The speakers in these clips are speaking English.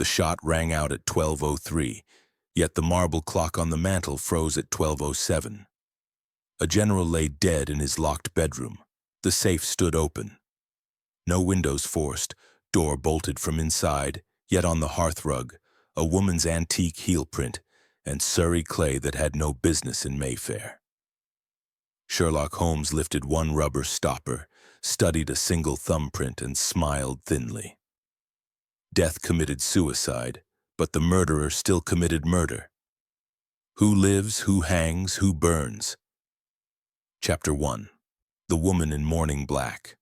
The shot rang out at 12:03, yet the marble clock on the mantel froze at 12:07. A general lay dead in his locked bedroom. The safe stood open. No windows forced, door bolted from inside, yet on the hearthrug, a woman's antique heel print and Surrey clay that had no business in Mayfair. Sherlock Holmes lifted one rubber stopper, studied a single thumbprint, and smiled thinly. Death committed suicide, but the murderer still committed murder. Who lives, who hangs, who burns? Chapter 1. The Woman in Morning Black.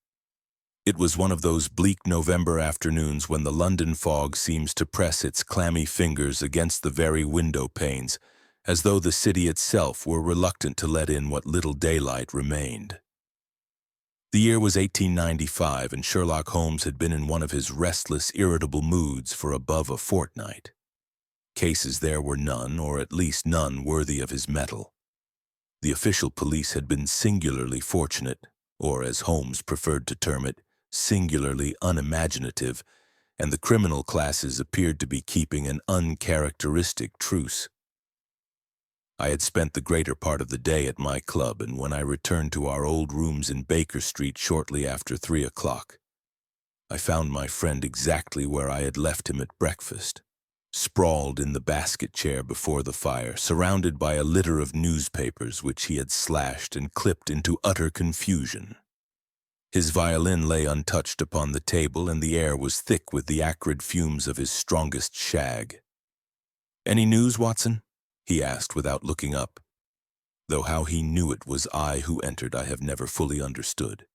It was one of those bleak November afternoons when the London fog seems to press its clammy fingers against the very window panes, as though the city itself were reluctant to let in what little daylight remained. The year was 1895, and Sherlock Holmes had been in one of his restless, irritable moods for above a fortnight. Cases there were none, or at least none worthy of his mettle. The official police had been singularly fortunate, or as Holmes preferred to term it, singularly unimaginative, and the criminal classes appeared to be keeping an uncharacteristic truce. I had spent the greater part of the day at my club, and when I returned to our old rooms in Baker Street shortly after 3 o'clock, I found my friend exactly where I had left him at breakfast, sprawled in the basket chair before the fire, surrounded by a litter of newspapers which he had slashed and clipped into utter confusion. His violin lay untouched upon the table, and the air was thick with the acrid fumes of his strongest shag. "Any news, Watson?" he asked without looking up. Though how he knew it was I who entered, I have never fully understood.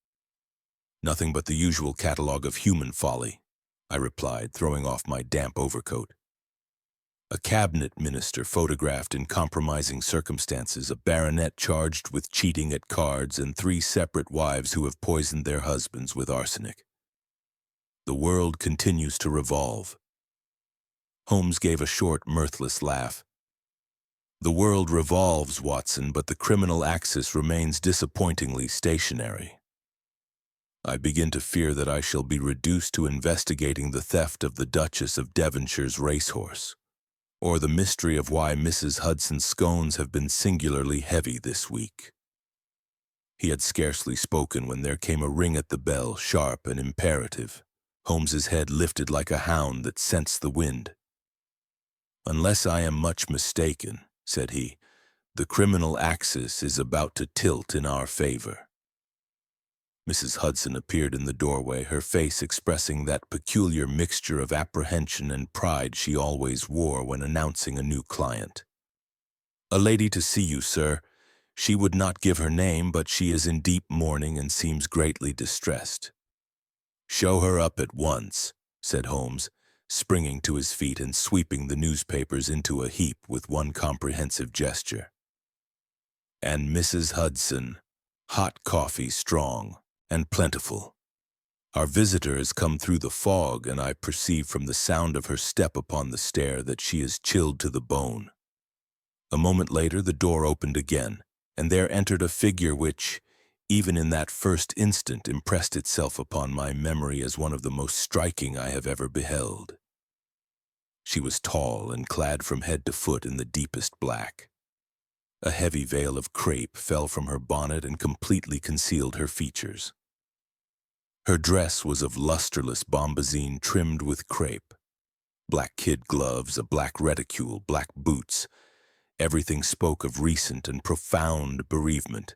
"Nothing but the usual catalogue of human folly," I replied, throwing off my damp overcoat. "A cabinet minister photographed in compromising circumstances, a baronet charged with cheating at cards, and 3 separate wives who have poisoned their husbands with arsenic. The world continues to revolve." Holmes gave a short, mirthless laugh. "The world revolves, Watson, but the criminal axis remains disappointingly stationary. I begin to fear that I shall be reduced to investigating the theft of the Duchess of Devonshire's racehorse, or the mystery of why Mrs. Hudson's scones have been singularly heavy this week." He had scarcely spoken when there came a ring at the bell, sharp and imperative. Holmes's head lifted like a hound that scents the wind. "Unless I am much mistaken," said he, "the criminal axis is about to tilt in our favor." Mrs. Hudson appeared in the doorway, her face expressing that peculiar mixture of apprehension and pride she always wore when announcing a new client. "A lady to see you, sir. She would not give her name, but she is in deep mourning and seems greatly distressed." "Show her up at once," said Holmes, springing to his feet and sweeping the newspapers into a heap with one comprehensive gesture. "And Mrs. Hudson, hot coffee strong and plentiful. Our visitor has come through the fog, and I perceive from the sound of her step upon the stair that she is chilled to the bone." A moment later the door opened again, and there entered a figure which, even in that first instant, impressed itself upon my memory as one of the most striking I have ever beheld. She was tall and clad from head to foot in the deepest black. A heavy veil of crape fell from her bonnet and completely concealed her features. Her dress was of lusterless bombazine trimmed with crape. Black kid gloves, a black reticule, black boots. Everything spoke of recent and profound bereavement.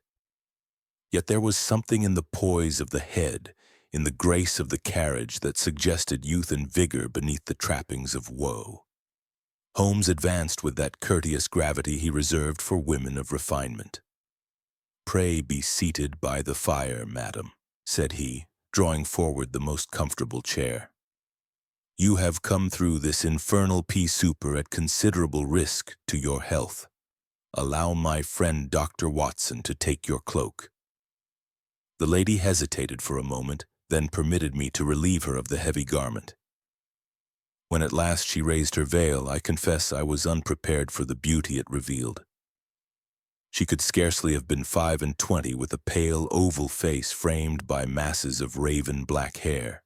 Yet there was something in the poise of the head, in the grace of the carriage, that suggested youth and vigor beneath the trappings of woe. Holmes advanced with that courteous gravity he reserved for women of refinement. "Pray be seated by the fire, madam," said he, drawing forward the most comfortable chair. "You have come through this infernal pea-souper at considerable risk to your health. Allow my friend Dr. Watson to take your cloak." The lady hesitated for a moment, then permitted me to relieve her of the heavy garment. When at last she raised her veil, I confess I was unprepared for the beauty it revealed. She could scarcely have been 25, with a pale, oval face framed by masses of raven black hair.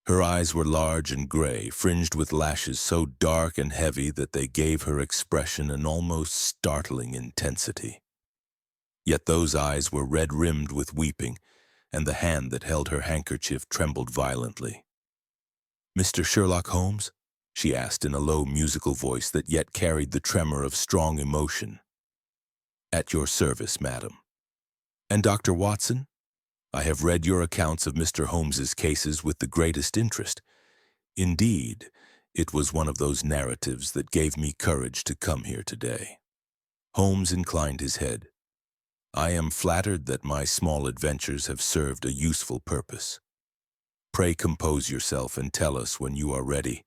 Her eyes were large and gray, fringed with lashes so dark and heavy that they gave her expression an almost startling intensity. Yet those eyes were red-rimmed with weeping, and the hand that held her handkerchief trembled violently. "Mr. Sherlock Holmes?" she asked in a low musical voice that yet carried the tremor of strong emotion. "At your service, madam." "And Dr. Watson? I have read your accounts of Mr. Holmes's cases with the greatest interest. Indeed, it was one of those narratives that gave me courage to come here today." Holmes inclined his head. "I am flattered that my small adventures have served a useful purpose. Pray compose yourself and tell us when you are ready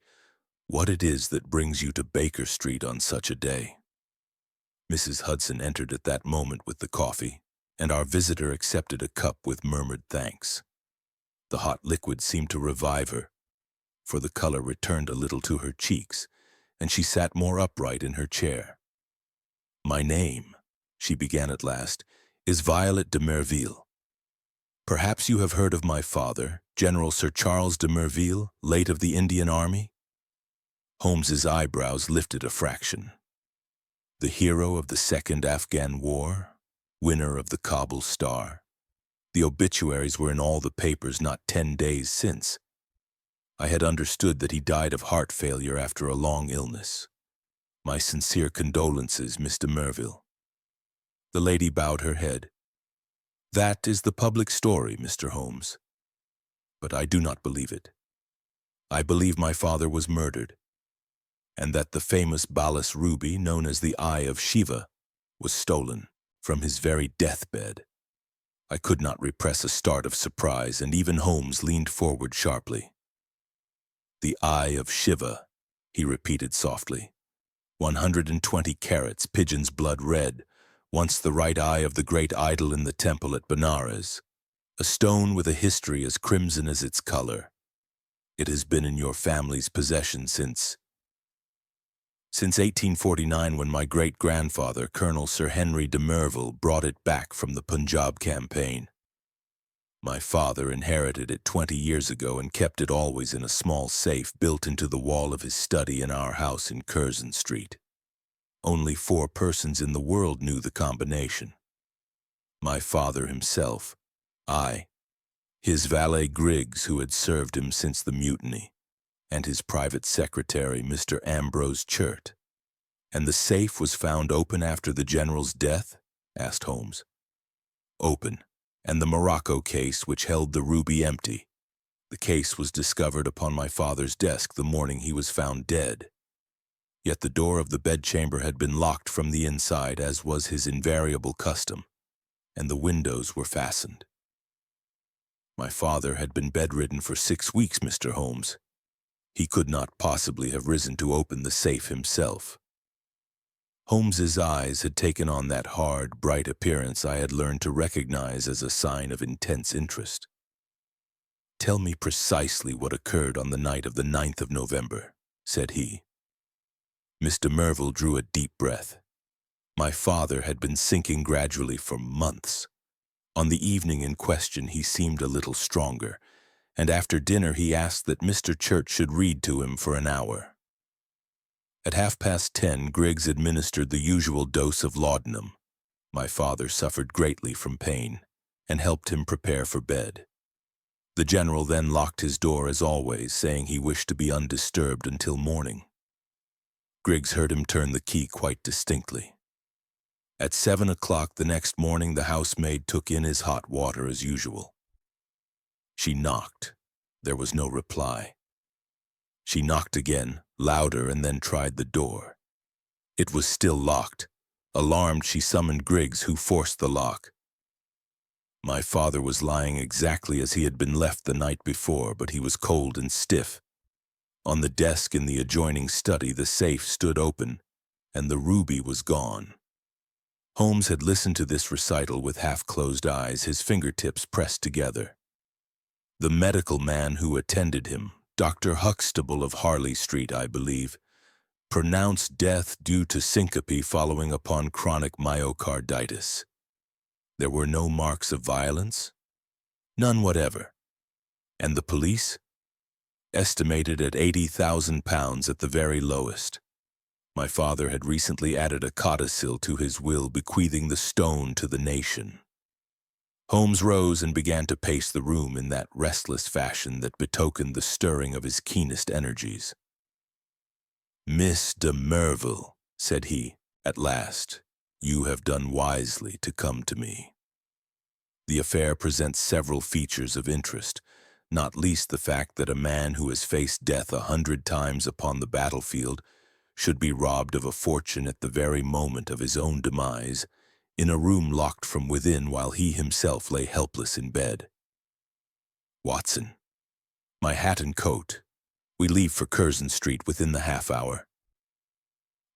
what it is that brings you to Baker Street on such a day." Mrs. Hudson entered at that moment with the coffee, and our visitor accepted a cup with murmured thanks. The hot liquid seemed to revive her, for the color returned a little to her cheeks, and she sat more upright in her chair. "My name," she began at last, "is Violet de Merville. Perhaps you have heard of my father, General Sir Charles de Merville, late of the Indian Army?" Holmes's eyebrows lifted a fraction. "The hero of the Second Afghan War, winner of the Kabul Star. The obituaries were in all the papers not 10 days since. I had understood that he died of heart failure after a long illness. My sincere condolences, Miss de Merville." The lady bowed her head. "That is the public story, Mr. Holmes. But I do not believe it. I believe my father was murdered, and that the famous Balas ruby, known as the Eye of Shiva, was stolen from his very deathbed." I could not repress a start of surprise, and even Holmes leaned forward sharply. "The Eye of Shiva," he repeated softly. 120 carats, pigeon's blood red, once the right eye of the great idol in the temple at Benares. A stone with a history as crimson as its color. It has been in your family's possession since 1849, when my great-grandfather, Colonel Sir Henry de Merville, brought it back from the Punjab campaign. My father inherited it 20 years ago and kept it always in a small safe built into the wall of his study in our house in Curzon Street. Only 4 persons in the world knew the combination. My father himself, I, his valet Griggs, who had served him since the mutiny, and his private secretary, Mr. Ambrose Churt. "And the safe was found open after the general's death?" asked Holmes. "Open, and the Morocco case which held the ruby empty. The case was discovered upon my father's desk the morning he was found dead. Yet the door of the bedchamber had been locked from the inside, as was his invariable custom, and the windows were fastened. My father had been bedridden for 6 weeks, Mr. Holmes. He could not possibly have risen to open the safe himself." Holmes's eyes had taken on that hard, bright appearance I had learned to recognize as a sign of intense interest. "Tell me precisely what occurred on the night of the 9th of November, said he. Miss de Merville drew a deep breath. My father had been sinking gradually for months. On the evening in question he seemed a little stronger, and after dinner he asked that Mr. Churt should read to him for an hour. At 10:30, Griggs administered the usual dose of laudanum. My father suffered greatly from pain, and helped him prepare for bed. The general then locked his door as always, saying he wished to be undisturbed until morning. Griggs heard him turn the key quite distinctly. At 7 o'clock the next morning the housemaid took in his hot water as usual. She knocked. There was no reply. She knocked again, louder, and then tried the door. It was still locked. Alarmed, she summoned Griggs, who forced the lock. My father was lying exactly as he had been left the night before, but he was cold and stiff. On the desk in the adjoining study the safe stood open, and the ruby was gone. Holmes had listened to this recital with half-closed eyes, his fingertips pressed together. The medical man who attended him, Dr. Huxtable of Harley Street, I believe, pronounced death due to syncope following upon chronic myocarditis. There were no marks of violence? None whatever. And the police? estimated at £80,000 at the very lowest. My father had recently added a codicil to his will, bequeathing the stone to the nation. Holmes rose and began to pace the room in that restless fashion that betokened the stirring of his keenest energies. "Miss de Merville," said he, at last, "you have done wisely to come to me. The affair presents several features of interest, not least the fact that a man who has faced death 100 times upon the battlefield should be robbed of a fortune at the very moment of his own demise, in a room locked from within while he himself lay helpless in bed. Watson, my hat and coat. We leave for Curzon Street within the half-hour."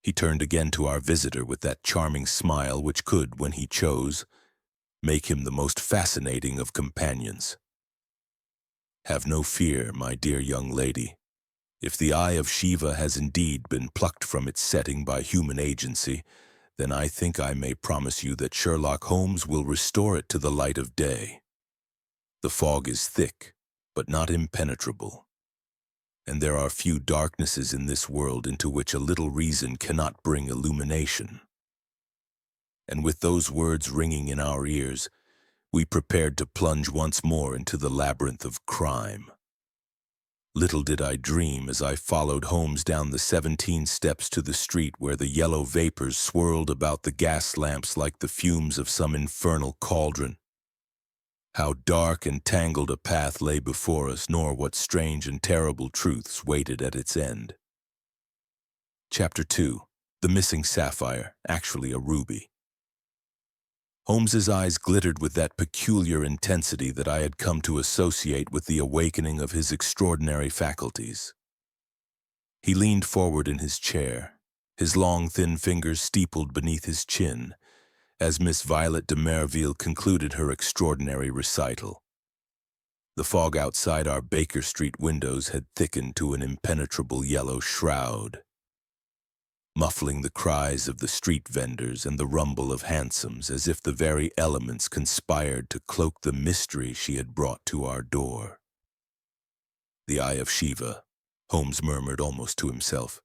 He turned again to our visitor with that charming smile which could, when he chose, make him the most fascinating of companions. "Have no fear, my dear young lady. If the eye of Shiva has indeed been plucked from its setting by human agency, then I think I may promise you that Sherlock Holmes will restore it to the light of day. The fog is thick, but not impenetrable, and there are few darknesses in this world into which a little reason cannot bring illumination." And with those words ringing in our ears, we prepared to plunge once more into the labyrinth of crime. Little did I dream, as I followed Holmes down the 17 steps to the street where the yellow vapors swirled about the gas lamps like the fumes of some infernal cauldron, how dark and tangled a path lay before us, nor what strange and terrible truths waited at its end. Chapter 2. The Missing Sapphire, actually a ruby. Holmes's eyes glittered with that peculiar intensity that I had come to associate with the awakening of his extraordinary faculties. He leaned forward in his chair, his long, thin fingers steepled beneath his chin, as Miss Violet de Merville concluded her extraordinary recital. The fog outside our Baker Street windows had thickened to an impenetrable yellow shroud, muffling the cries of the street vendors and the rumble of hansoms, as if the very elements conspired to cloak the mystery she had brought to our door. "The Eye of Shiva," Holmes murmured almost to himself.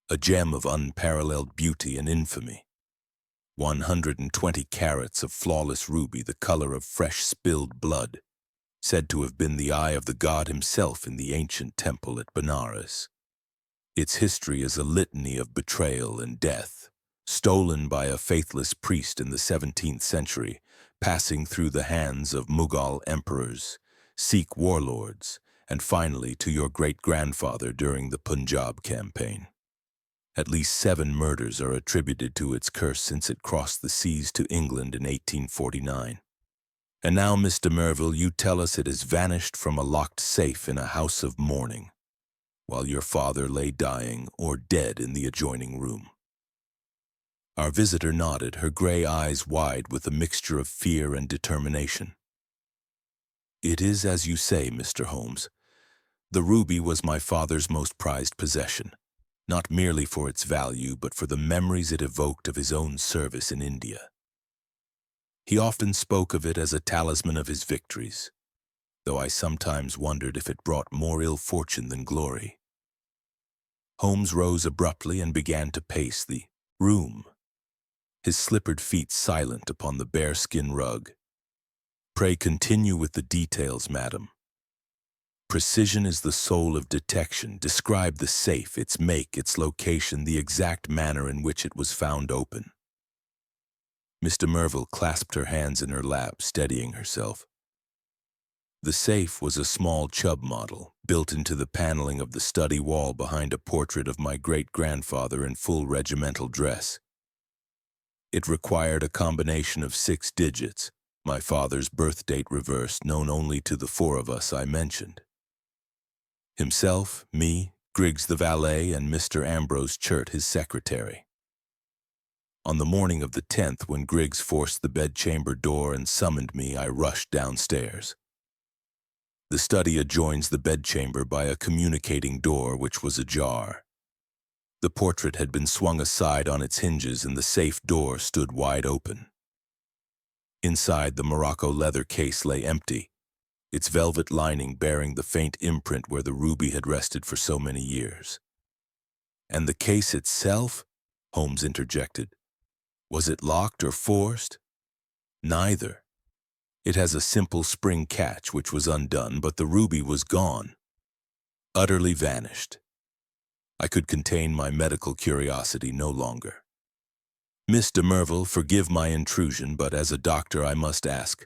"A gem of unparalleled beauty and infamy. 120 carats of flawless ruby, the color of fresh spilled blood, said to have been the eye of the god himself in the ancient temple at Benares. Its history is a litany of betrayal and death, stolen by a faithless priest in the 17th century, passing through the hands of Mughal emperors, Sikh warlords, and finally to your great-grandfather during the Punjab campaign. At least 7 murders are attributed to its curse since it crossed the seas to England in 1849. And now, Miss de Merville, you tell us it has vanished from a locked safe in a house of mourning, while your father lay dying or dead in the adjoining room." Our visitor nodded, her gray eyes wide with a mixture of fear and determination. "It is as you say, Mr. Holmes. The ruby was my father's most prized possession, not merely for its value, but for the memories it evoked of his own service in India. He often spoke of it as a talisman of his victories, though I sometimes wondered if it brought more ill fortune than glory." Holmes rose abruptly and began to pace the room, his slippered feet silent upon the bearskin rug. "Pray continue with the details, madam. Precision is the soul of detection. Describe the safe, its make, its location, the exact manner in which it was found open." Miss de Merville clasped her hands in her lap, steadying herself. The safe was a small Chubb model, built into the paneling of the study wall behind a portrait of my great-grandfather in full regimental dress. It required a combination of 6 digits, my father's birth date reversed, known only to the 4 of us I mentioned. Himself, me, Griggs the valet, and Mr. Ambrose Churt, his secretary. On the morning of the 10th, when Griggs forced the bedchamber door and summoned me, I rushed downstairs. The study adjoins the bedchamber by a communicating door which was ajar. The portrait had been swung aside on its hinges and the safe door stood wide open. Inside, the Morocco leather case lay empty, its velvet lining bearing the faint imprint where the ruby had rested for so many years. "And the case itself?" Holmes interjected. "Was it locked or forced?" "Neither. It has a simple spring catch which was undone, but the ruby was gone. Utterly vanished." I could contain my medical curiosity no longer. "Miss de Merville, forgive my intrusion, but as a doctor I must ask,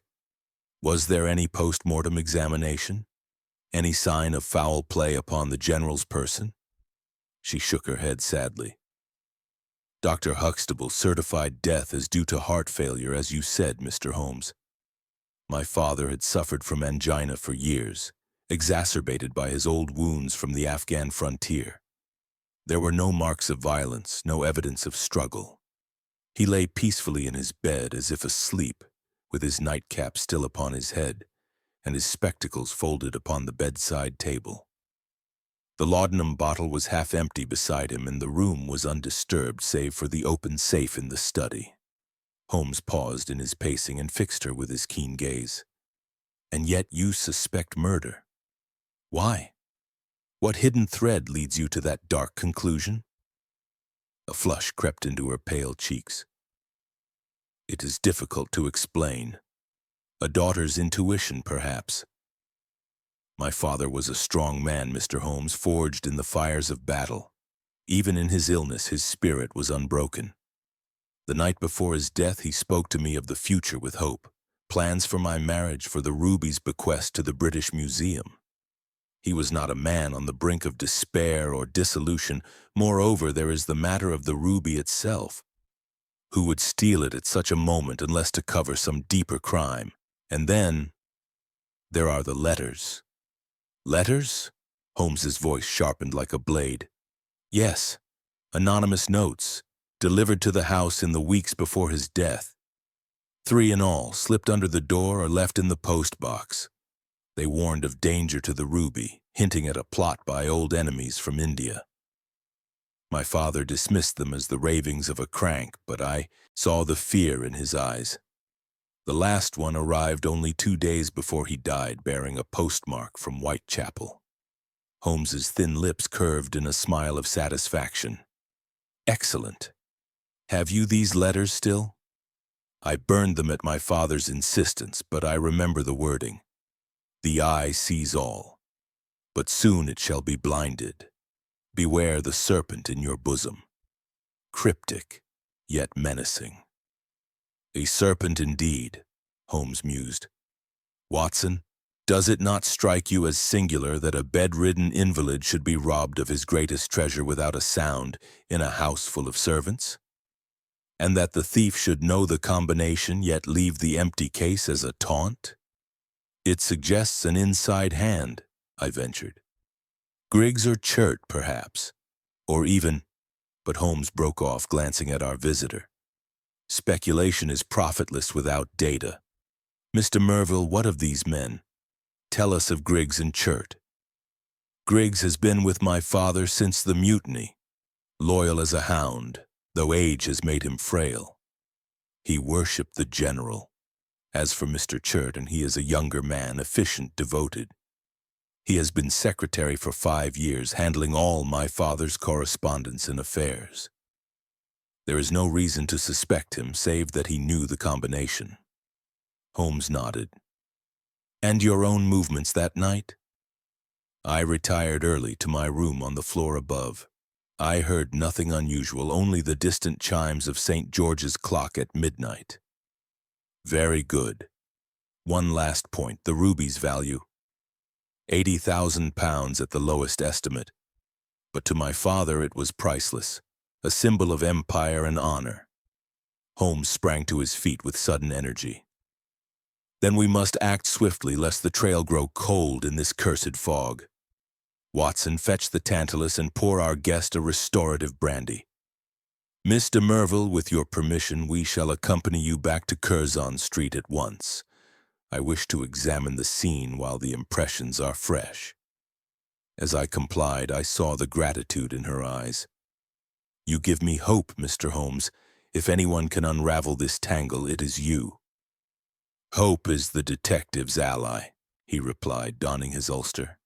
was there any post-mortem examination? Any sign of foul play upon the General's person?" She shook her head sadly. "Dr. Huxtable certified death as due to heart failure, as you said, Mr. Holmes. My father had suffered from angina for years, exacerbated by his old wounds from the Afghan frontier. There were no marks of violence, no evidence of struggle. He lay peacefully in his bed as if asleep, with his nightcap still upon his head, and his spectacles folded upon the bedside table. The laudanum bottle was half empty beside him, and the room was undisturbed save for the open safe in the study." Holmes paused in his pacing and fixed her with his keen gaze. "And yet you suspect murder. Why? What hidden thread leads you to that dark conclusion?" A flush crept into her pale cheeks. "It is difficult to explain. A daughter's intuition, perhaps. My father was a strong man, Mr. Holmes, forged in the fires of battle. Even in his illness, his spirit was unbroken. The night before his death, he spoke to me of the future with hope, plans for my marriage, for the ruby's bequest to the British Museum. He was not a man on the brink of despair or dissolution. Moreover, there is the matter of the ruby itself. Who would steal it at such a moment unless to cover some deeper crime? And then, there are the letters." "Letters?" Holmes's voice sharpened like a blade. "Yes, anonymous notes, delivered to the house in the weeks before his death. 3 in all, slipped under the door or left in the post box. They warned of danger to the ruby, hinting at a plot by old enemies from India. My father dismissed them as the ravings of a crank, but I saw the fear in his eyes. The last one arrived only 2 days before he died, bearing a postmark from Whitechapel." Holmes's thin lips curved in a smile of satisfaction. "Excellent. Have you these letters still?" "I burned them at my father's insistence, but I remember the wording. The eye sees all, but soon it shall be blinded. Beware the serpent in your bosom." Cryptic, yet menacing. "A serpent indeed," Holmes mused. "Watson, does it not strike you as singular that a bedridden invalid should be robbed of his greatest treasure without a sound in a house full of servants? And that the thief should know the combination yet leave the empty case as a taunt? It suggests an inside hand," I ventured. "Griggs or Chert, perhaps. Or even—" But Holmes broke off, glancing at our visitor. "Speculation is profitless without data. Mr. Merville, what of these men? Tell us of Griggs and Chert." "Griggs has been with my father since the mutiny, loyal as a hound, though age has made him frail. He worshipped the General. As for Mr. Chert, and he is a younger man, efficient, devoted. He has been secretary for 5 years, handling all my father's correspondence and affairs. There is no reason to suspect him, save that he knew the combination." Holmes nodded. "And your own movements that night?" "I retired early to my room on the floor above. I heard nothing unusual, only the distant chimes of St. George's clock at midnight." "Very good. One last point, the ruby's value. £80,000 at the lowest estimate. But to my father it was priceless, a symbol of empire and honor." Holmes sprang to his feet with sudden energy. "Then we must act swiftly, lest the trail grow cold in this cursed fog. Watson, fetch the Tantalus and pour our guest a restorative brandy. Miss de Merville, with your permission, we shall accompany you back to Curzon Street at once. I wish to examine the scene while the impressions are fresh." As I complied, I saw the gratitude in her eyes. "You give me hope, Mr. Holmes. If anyone can unravel this tangle, it is you." "Hope is the detective's ally," he replied, donning his ulster.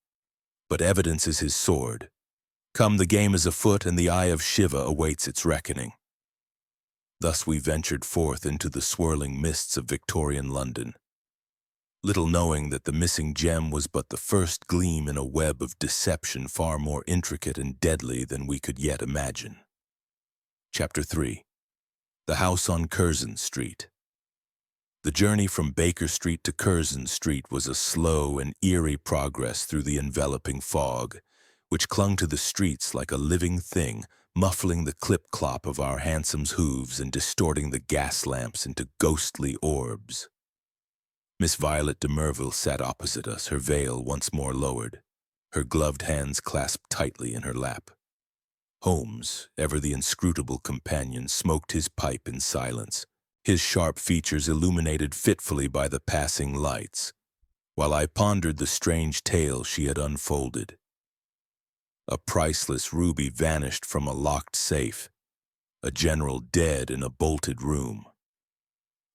"But evidence is his sword. Come, the game is afoot, and the eye of Shiva awaits its reckoning." Thus we ventured forth into the swirling mists of Victorian London, little knowing that the missing gem was but the first gleam in a web of deception far more intricate and deadly than we could yet imagine. Chapter 3. The House on Curzon Street. The journey from Baker Street to Curzon Street was a slow and eerie progress through the enveloping fog, which clung to the streets like a living thing, muffling the clip-clop of our hansoms' hooves and distorting the gas lamps into ghostly orbs. Miss Violet de Merville sat opposite us, her veil once more lowered, her gloved hands clasped tightly in her lap. Holmes, ever the inscrutable companion, smoked his pipe in silence, his sharp features illuminated fitfully by the passing lights, while I pondered the strange tale she had unfolded. A priceless ruby vanished from a locked safe, a general dead in a bolted room.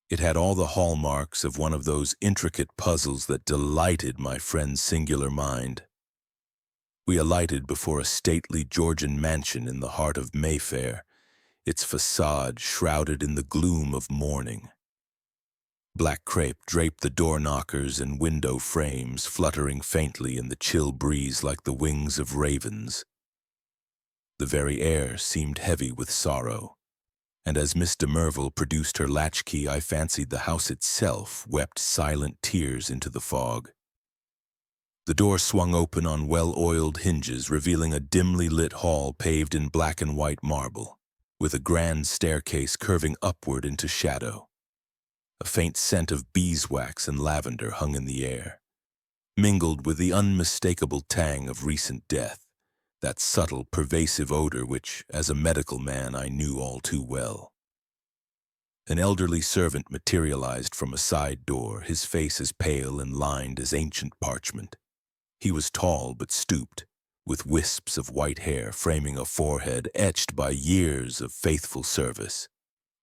It had all the hallmarks of one of those intricate puzzles that delighted my friend's singular mind. We alighted before a stately Georgian mansion in the heart of Mayfair, its facade shrouded in the gloom of morning. Black crepe draped the door knockers and window frames, fluttering faintly in the chill breeze like the wings of ravens. The very air seemed heavy with sorrow, and as Miss de Merville produced her latchkey, I fancied the house itself wept silent tears into the fog. The door swung open on well-oiled hinges, revealing a dimly lit hall paved in black and white marble, with a grand staircase curving upward into shadow. A faint scent of beeswax and lavender hung in the air, mingled with the unmistakable tang of recent death, that subtle, pervasive odor which, as a medical man, I knew all too well. An elderly servant materialized from a side door, his face as pale and lined as ancient parchment. He was tall but stooped, with wisps of white hair framing a forehead etched by years of faithful service.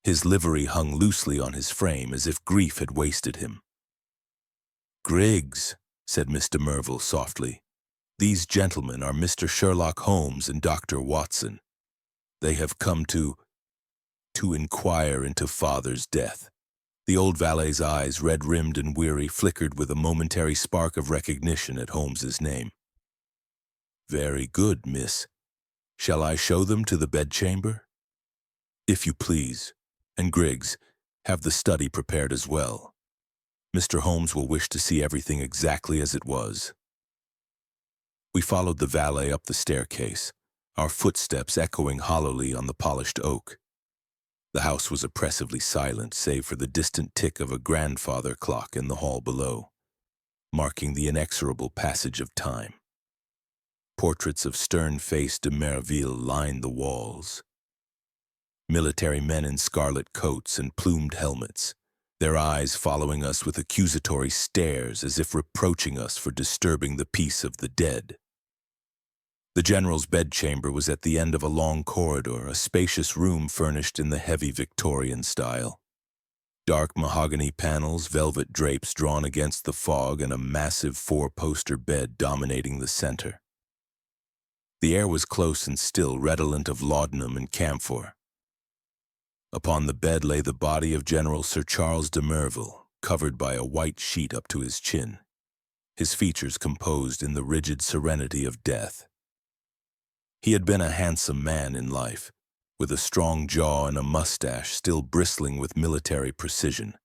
His livery hung loosely on his frame as if grief had wasted him. "Griggs," said Miss de Merville softly, "these gentlemen are Mr. Sherlock Holmes and Dr. Watson. They have come to inquire into father's death." The old valet's eyes, red-rimmed and weary, flickered with a momentary spark of recognition at Holmes's name. "Very good, miss. Shall I show them to the bedchamber?" "If you please. And Griggs, have the study prepared as well. Mr. Holmes will wish to see everything exactly as it was." We followed the valet up the staircase, our footsteps echoing hollowly on the polished oak. The house was oppressively silent, save for the distant tick of a grandfather clock in the hall below, marking the inexorable passage of time. Portraits of stern-faced de Merville lined the walls. Military men in scarlet coats and plumed helmets, their eyes following us with accusatory stares as if reproaching us for disturbing the peace of the dead. The general's bedchamber was at the end of a long corridor, a spacious room furnished in the heavy Victorian style. Dark mahogany panels, velvet drapes drawn against the fog, and a massive four-poster bed dominating the center. The air was close and still, redolent of laudanum and camphor. Upon the bed lay the body of General Sir Charles de Merville, covered by a white sheet up to his chin, his features composed in the rigid serenity of death. He had been a handsome man in life, with a strong jaw and a mustache still bristling with military precision,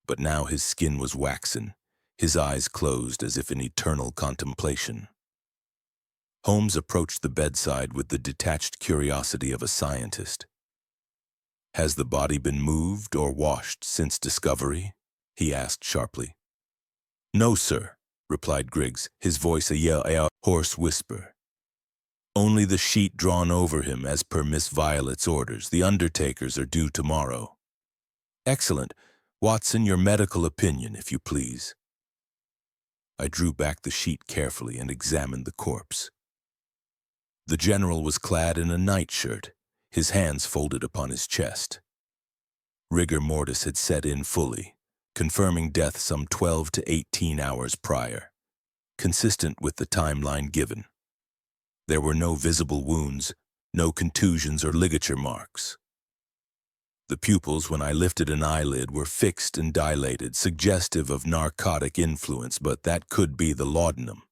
but now his skin was waxen, his eyes closed as if in eternal contemplation. Holmes approached the bedside with the detached curiosity of a scientist. "Has the body been moved or washed since discovery?" he asked sharply. "No, sir," replied Griggs, his voice a hoarse whisper. "Only the sheet drawn over him as per Miss Violet's orders. The undertakers are due tomorrow." "Excellent. Watson, your medical opinion, if you please." I drew back the sheet carefully and examined the corpse. The general was clad in a nightshirt, his hands folded upon his chest. Rigor mortis had set in fully, confirming death some 12 to 18 hours prior. consistent with the timeline given. There were no visible wounds, no contusions or ligature marks. The pupils, when I lifted an eyelid, were fixed and dilated, suggestive of narcotic influence, but that could be the laudanum.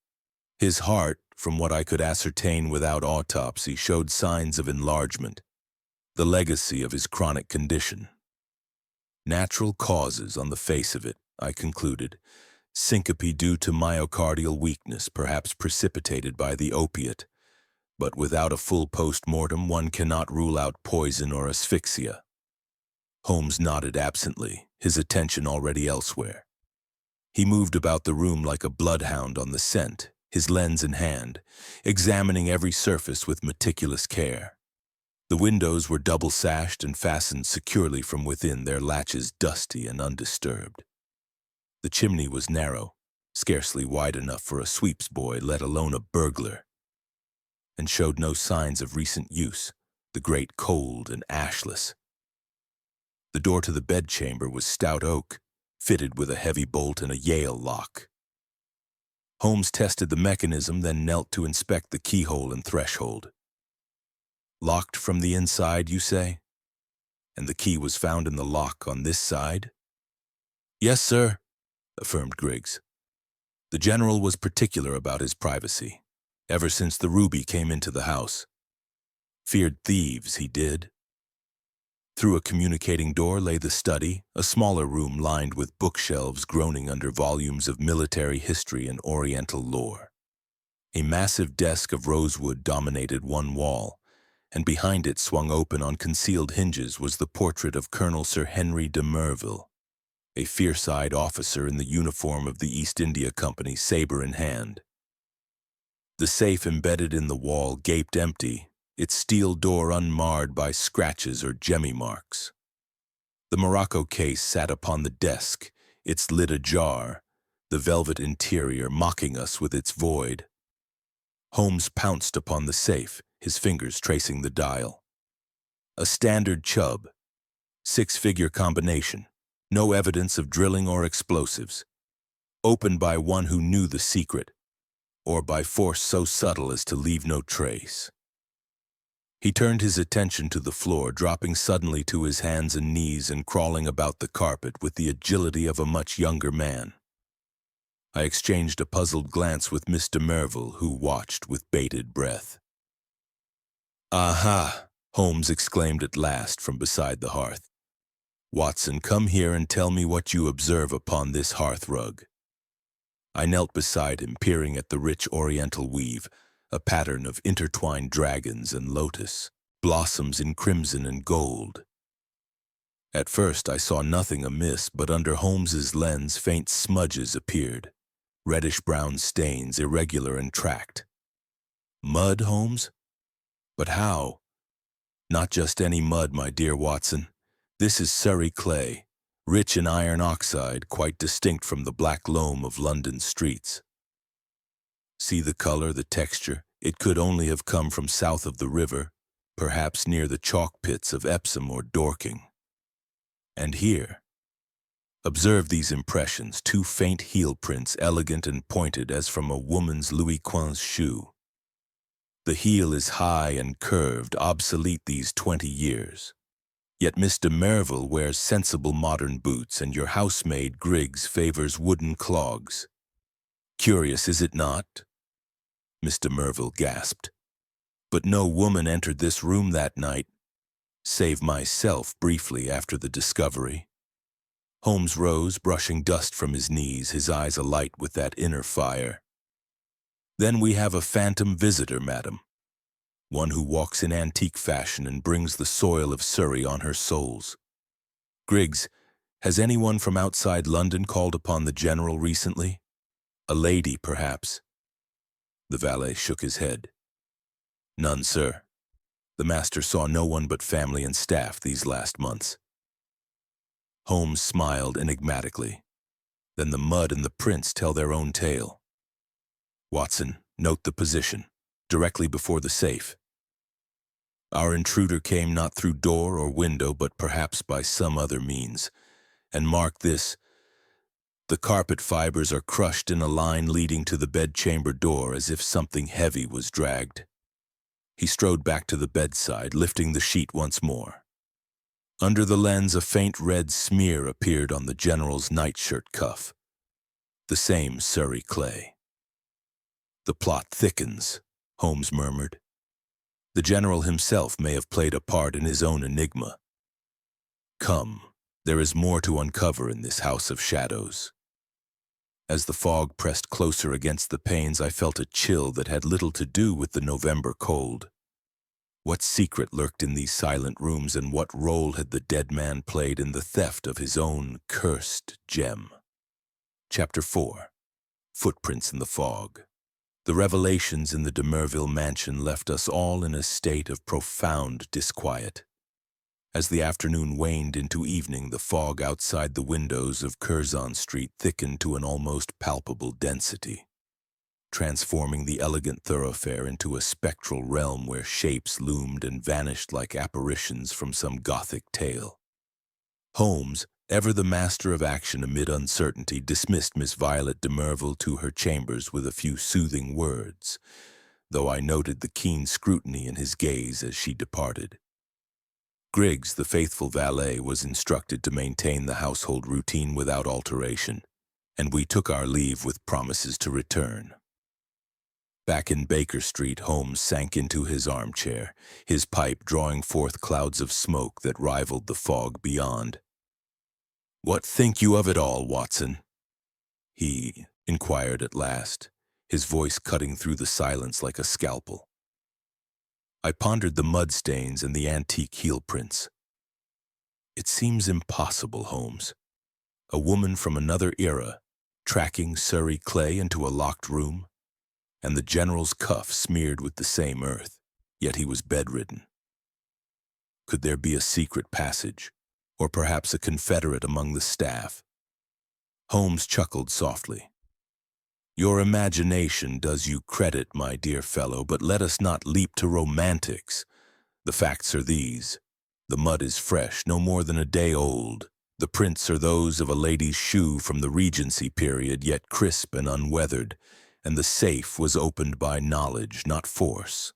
His heart, from what I could ascertain without autopsy, showed signs of enlargement, the legacy of his chronic condition. Natural causes on the face of it, I concluded. Syncope due to myocardial weakness, perhaps precipitated by the opiate. But without a full post-mortem, one cannot rule out poison or asphyxia. Holmes nodded absently, his attention already elsewhere. He moved about the room like a bloodhound on the scent, his lens in hand, examining every surface with meticulous care. The windows were double-sashed and fastened securely from within, their latches dusty and undisturbed. The chimney was narrow, scarcely wide enough for a sweeps boy, let alone a burglar, and showed no signs of recent use, the grate cold and ashless. The door to the bedchamber was stout oak, fitted with a heavy bolt and a Yale lock. Holmes tested the mechanism, then knelt to inspect the keyhole and threshold. Locked from the inside, you say? And the key was found in the lock on this side? Yes, sir, affirmed Griggs. The general was particular about his privacy, ever since the ruby came into the house. Feared thieves, he did. Through a communicating door lay the study, a smaller room lined with bookshelves groaning under volumes of military history and Oriental lore. A massive desk of rosewood dominated one wall, and behind it, swung open on concealed hinges, was the portrait of Colonel Sir Henry de Merville, a fierce-eyed officer in the uniform of the East India Company, saber in hand. The safe embedded in the wall gaped empty, its steel door unmarred by scratches or gemmy marks. The morocco case sat upon the desk, its lid ajar, the velvet interior mocking us with its void. Holmes pounced upon the safe, his fingers tracing the dial. A standard Chubb, 6-figure combination, no evidence of drilling or explosives. Opened by one who knew the secret, or by force so subtle as to leave no trace. He turned his attention to the floor, dropping suddenly to his hands and knees and crawling about the carpet with the agility of a much younger man. I exchanged a puzzled glance with Miss de Merville, who watched with bated breath. "Aha!" Holmes exclaimed at last from beside the hearth. "Watson, come here and tell me what you observe upon this hearth-rug." I knelt beside him, peering at the rich oriental weave, a pattern of intertwined dragons and lotus, blossoms in crimson and gold. At first I saw nothing amiss, but under Holmes's lens faint smudges appeared, reddish-brown stains, irregular and tracked. Mud, Holmes? But how? Not just any mud, my dear Watson. This is Surrey clay, rich in iron oxide, quite distinct from the black loam of London streets. See the color, the texture. It could only have come from south of the river, perhaps near the chalk pits of Epsom or Dorking. And here, observe these impressions, 2 faint heel prints, elegant and pointed as from a woman's Louis XV shoe. The heel is high and curved, obsolete these 20 years. Yet Miss de Merville wears sensible modern boots, and your housemaid Griggs favors wooden clogs. Curious, is it not? Miss de Merville gasped. But no woman entered this room that night, save myself briefly after the discovery. Holmes rose, brushing dust from his knees, his eyes alight with that inner fire. Then we have a phantom visitor, madam. One who walks in antique fashion and brings the soil of Surrey on her soles. Griggs, has anyone from outside London called upon the general recently? A lady, perhaps? The valet shook his head. None, sir. The master saw no one but family and staff these last months. Holmes smiled enigmatically. Then the mud and the prints tell their own tale. Watson, note the position, directly before the safe. Our intruder came not through door or window, but perhaps by some other means. And mark this, The carpet fibers are crushed in a line leading to the bedchamber door as if something heavy was dragged. He strode back to the bedside, lifting the sheet once more. Under the lens, a faint red smear appeared on the general's nightshirt cuff. The same Surrey clay. "The plot thickens," Holmes murmured. "The general himself may have played a part in his own enigma. Come, there is more to uncover in this house of shadows." As the fog pressed closer against the panes, I felt a chill that had little to do with the November cold. What secret lurked in these silent rooms, and what role had the dead man played in the theft of his own cursed gem? Chapter 4. Footprints in the Fog. The revelations in the de Merville mansion left us all in a state of profound disquiet. As the afternoon waned into evening, the fog outside the windows of Curzon Street thickened to an almost palpable density, transforming the elegant thoroughfare into a spectral realm where shapes loomed and vanished like apparitions from some Gothic tale. Holmes, ever the master of action amid uncertainty, dismissed Miss Violet de Merville to her chambers with a few soothing words, though I noted the keen scrutiny in his gaze as she departed. Griggs, the faithful valet, was instructed to maintain the household routine without alteration, and we took our leave with promises to return. Back in Baker Street, Holmes sank into his armchair, his pipe drawing forth clouds of smoke that rivaled the fog beyond. "What think you of it all, Watson?" he inquired at last, his voice cutting through the silence like a scalpel. I pondered the mud stains and the antique heel prints. "It seems impossible, Holmes. A woman from another era, tracking Surrey clay into a locked room, and the general's cuff smeared with the same earth, yet he was bedridden. Could there be a secret passage, or perhaps a confederate among the staff?" Holmes chuckled softly. "Your imagination does you credit, my dear fellow, but let us not leap to romantics. The facts are these. The mud is fresh, no more than a day old. The prints are those of a lady's shoe from the Regency period, yet crisp and unweathered, and the safe was opened by knowledge, not force.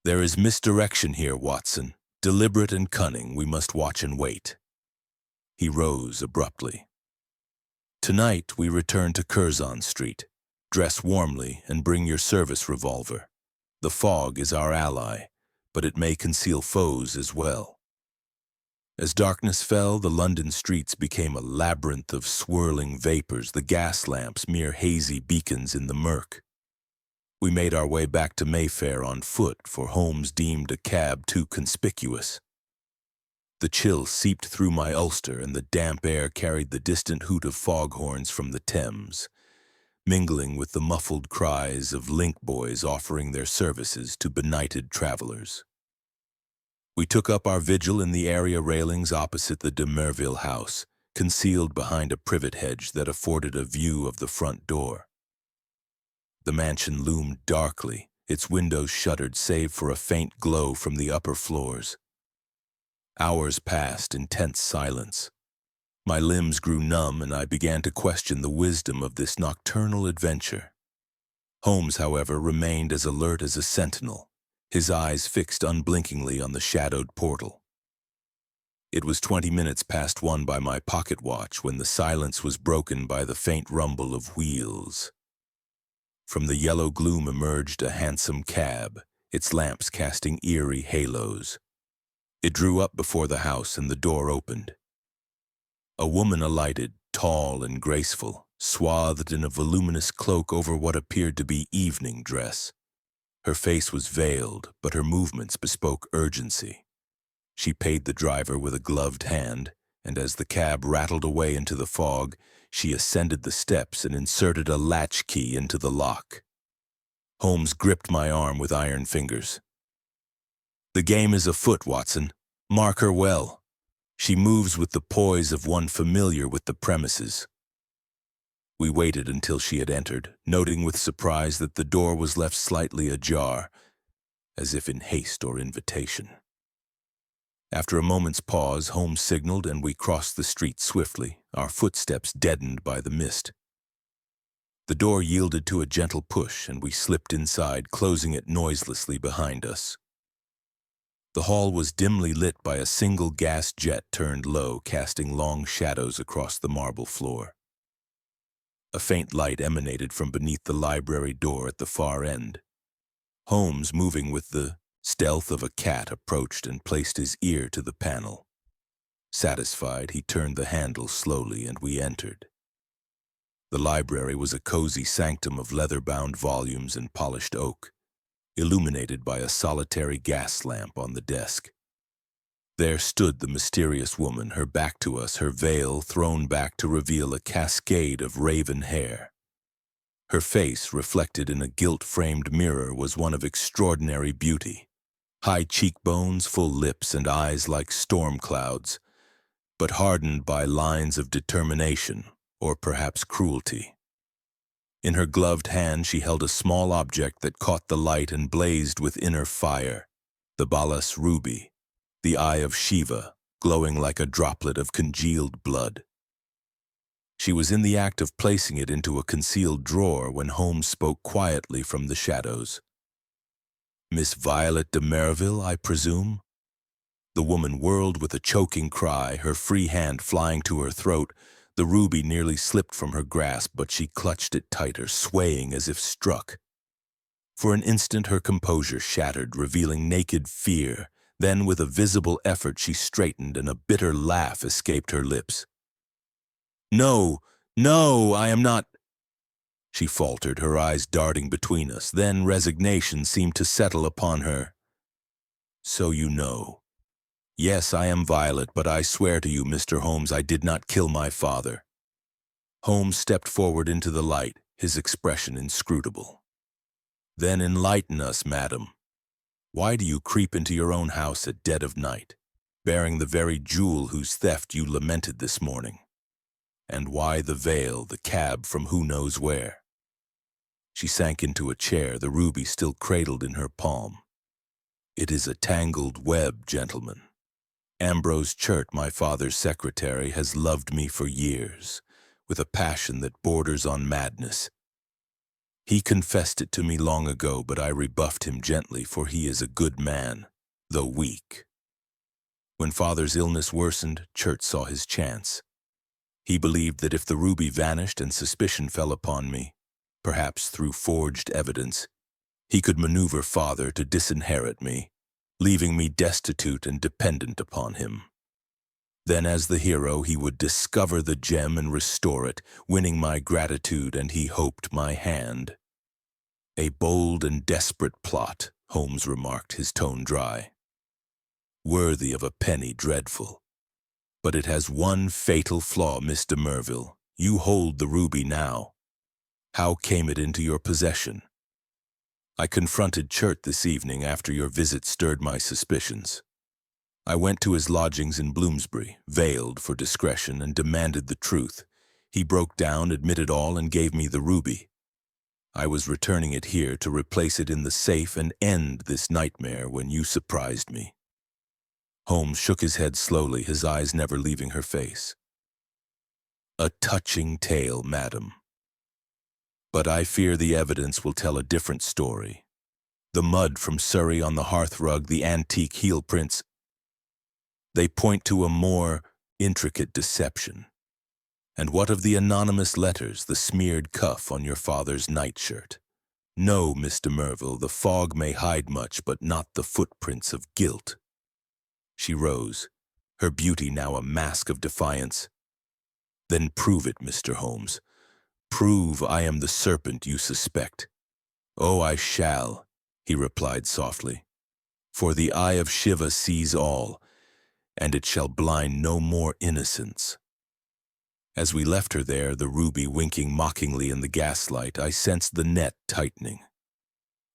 There is misdirection here, Watson. Deliberate and cunning, we must watch and wait." He rose abruptly. "Tonight we return to Curzon Street. Dress warmly and bring your service revolver. The fog is our ally, but it may conceal foes as well." As darkness fell, the London streets became a labyrinth of swirling vapors, the gas lamps mere hazy beacons in the murk. We made our way back to Mayfair on foot, for Holmes deemed a cab too conspicuous. The chill seeped through my ulster, and the damp air carried the distant hoot of foghorns from the Thames, mingling with the muffled cries of link boys offering their services to benighted travelers. We took up our vigil in the area railings opposite the de Merville house, concealed behind a privet hedge that afforded a view of the front door. The mansion loomed darkly, its windows shuttered save for a faint glow from the upper floors. Hours passed in tense silence. My limbs grew numb, and I began to question the wisdom of this nocturnal adventure. Holmes, however, remained as alert as a sentinel, his eyes fixed unblinkingly on the shadowed portal. It was 20 minutes past 1 by my pocket watch when the silence was broken by the faint rumble of wheels. From the yellow gloom emerged a hansom cab, its lamps casting eerie halos. It drew up before the house, and the door opened. A woman alighted, tall and graceful, swathed in a voluminous cloak over what appeared to be evening dress. Her face was veiled, but her movements bespoke urgency. She paid the driver with a gloved hand, and as the cab rattled away into the fog, she ascended the steps and inserted a latchkey into the lock. Holmes gripped my arm with iron fingers. "The game is afoot, Watson. Mark her well. She moves with the poise of one familiar with the premises." We waited until she had entered, noting with surprise that the door was left slightly ajar, as if in haste or invitation. After a moment's pause, Holmes signaled and we crossed the street swiftly, our footsteps deadened by the mist. The door yielded to a gentle push, and we slipped inside, closing it noiselessly behind us. The hall was dimly lit by a single gas jet turned low, casting long shadows across the marble floor. A faint light emanated from beneath the library door at the far end. Holmes, moving with the stealth of a cat, approached and placed his ear to the panel. Satisfied, he turned the handle slowly, and we entered. The library was a cozy sanctum of leather-bound volumes and polished oak, illuminated by a solitary gas lamp on the desk. There stood the mysterious woman, her back to us, her veil thrown back to reveal a cascade of raven hair. Her face, reflected in a gilt-framed mirror, was one of extraordinary beauty. High cheekbones, full lips, and eyes like storm clouds, but hardened by lines of determination, or perhaps cruelty. In her gloved hand she held a small object that caught the light and blazed with inner fire, the balas ruby, the eye of Shiva, glowing like a droplet of congealed blood. She was in the act of placing it into a concealed drawer when Holmes spoke quietly from the shadows. "Miss Violet de Merville, I presume?" The woman whirled with a choking cry, her free hand flying to her throat. The ruby nearly slipped from her grasp, but she clutched it tighter, swaying as if struck. For an instant her composure shattered, revealing naked fear. Then, with a visible effort, she straightened, and a bitter laugh escaped her lips. "No, no, I am not—" she faltered, her eyes darting between us. Then resignation seemed to settle upon her. "So you know. Yes, I am Violet, but I swear to you, Mr. Holmes, I did not kill my father." Holmes stepped forward into the light, his expression inscrutable. "Then enlighten us, madam. Why do you creep into your own house at dead of night, bearing the very jewel whose theft you lamented this morning? And why the veil, the cab from who knows where?" She sank into a chair, the ruby still cradled in her palm. "It is a tangled web, gentlemen. Ambrose Churt, my father's secretary, has loved me for years, with a passion that borders on madness. He confessed it to me long ago, but I rebuffed him gently, for he is a good man, though weak. When father's illness worsened, Churt saw his chance. He believed that if the ruby vanished and suspicion fell upon me, perhaps through forged evidence, he could maneuver father to disinherit me, leaving me destitute and dependent upon him. Then, as the hero, he would discover the gem and restore it, winning my gratitude, and he hoped my hand. "A bold and desperate plot," Holmes remarked, his tone dry. "Worthy of a penny dreadful. But it has one fatal flaw, Miss de Merville. You hold the ruby now. How came it into your possession?" "I confronted Churt this evening after your visit stirred my suspicions. I went to his lodgings in Bloomsbury, veiled for discretion, and demanded the truth. He broke down, admitted all, and gave me the ruby. I was returning it here to replace it in the safe and end this nightmare when you surprised me." Holmes shook his head slowly, his eyes never leaving her face. "A touching tale, madam. But I fear the evidence will tell a different story. The mud from Surrey on the hearthrug, the antique heel prints, they point to a more intricate deception. And what of the anonymous letters, the smeared cuff on your father's nightshirt? No, Miss de Merville, the fog may hide much, but not the footprints of guilt." She rose, her beauty now a mask of defiance. "Then prove it, Mr. Holmes. Prove I am the serpent you suspect." "Oh, I shall," he replied softly. "For the eye of Shiva sees all, and it shall blind no more innocence." As we left her there, the ruby winking mockingly in the gaslight, I sensed the net tightening.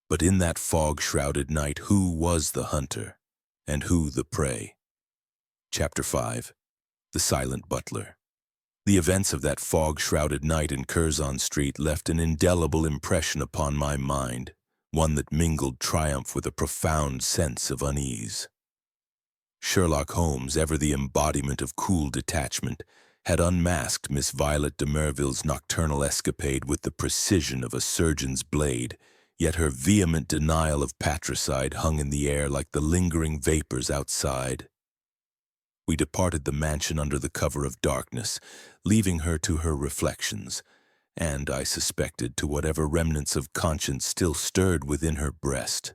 But in that fog-shrouded night, who was the hunter, and who the prey? Chapter 5. The Silent Butler. The events of that fog-shrouded night in Curzon Street left an indelible impression upon my mind, one that mingled triumph with a profound sense of unease. Sherlock Holmes, ever the embodiment of cool detachment, had unmasked Miss Violet de Merville's nocturnal escapade with the precision of a surgeon's blade, yet her vehement denial of patricide hung in the air like the lingering vapors outside. We departed the mansion under the cover of darkness, leaving her to her reflections, and, I suspected, to whatever remnants of conscience still stirred within her breast.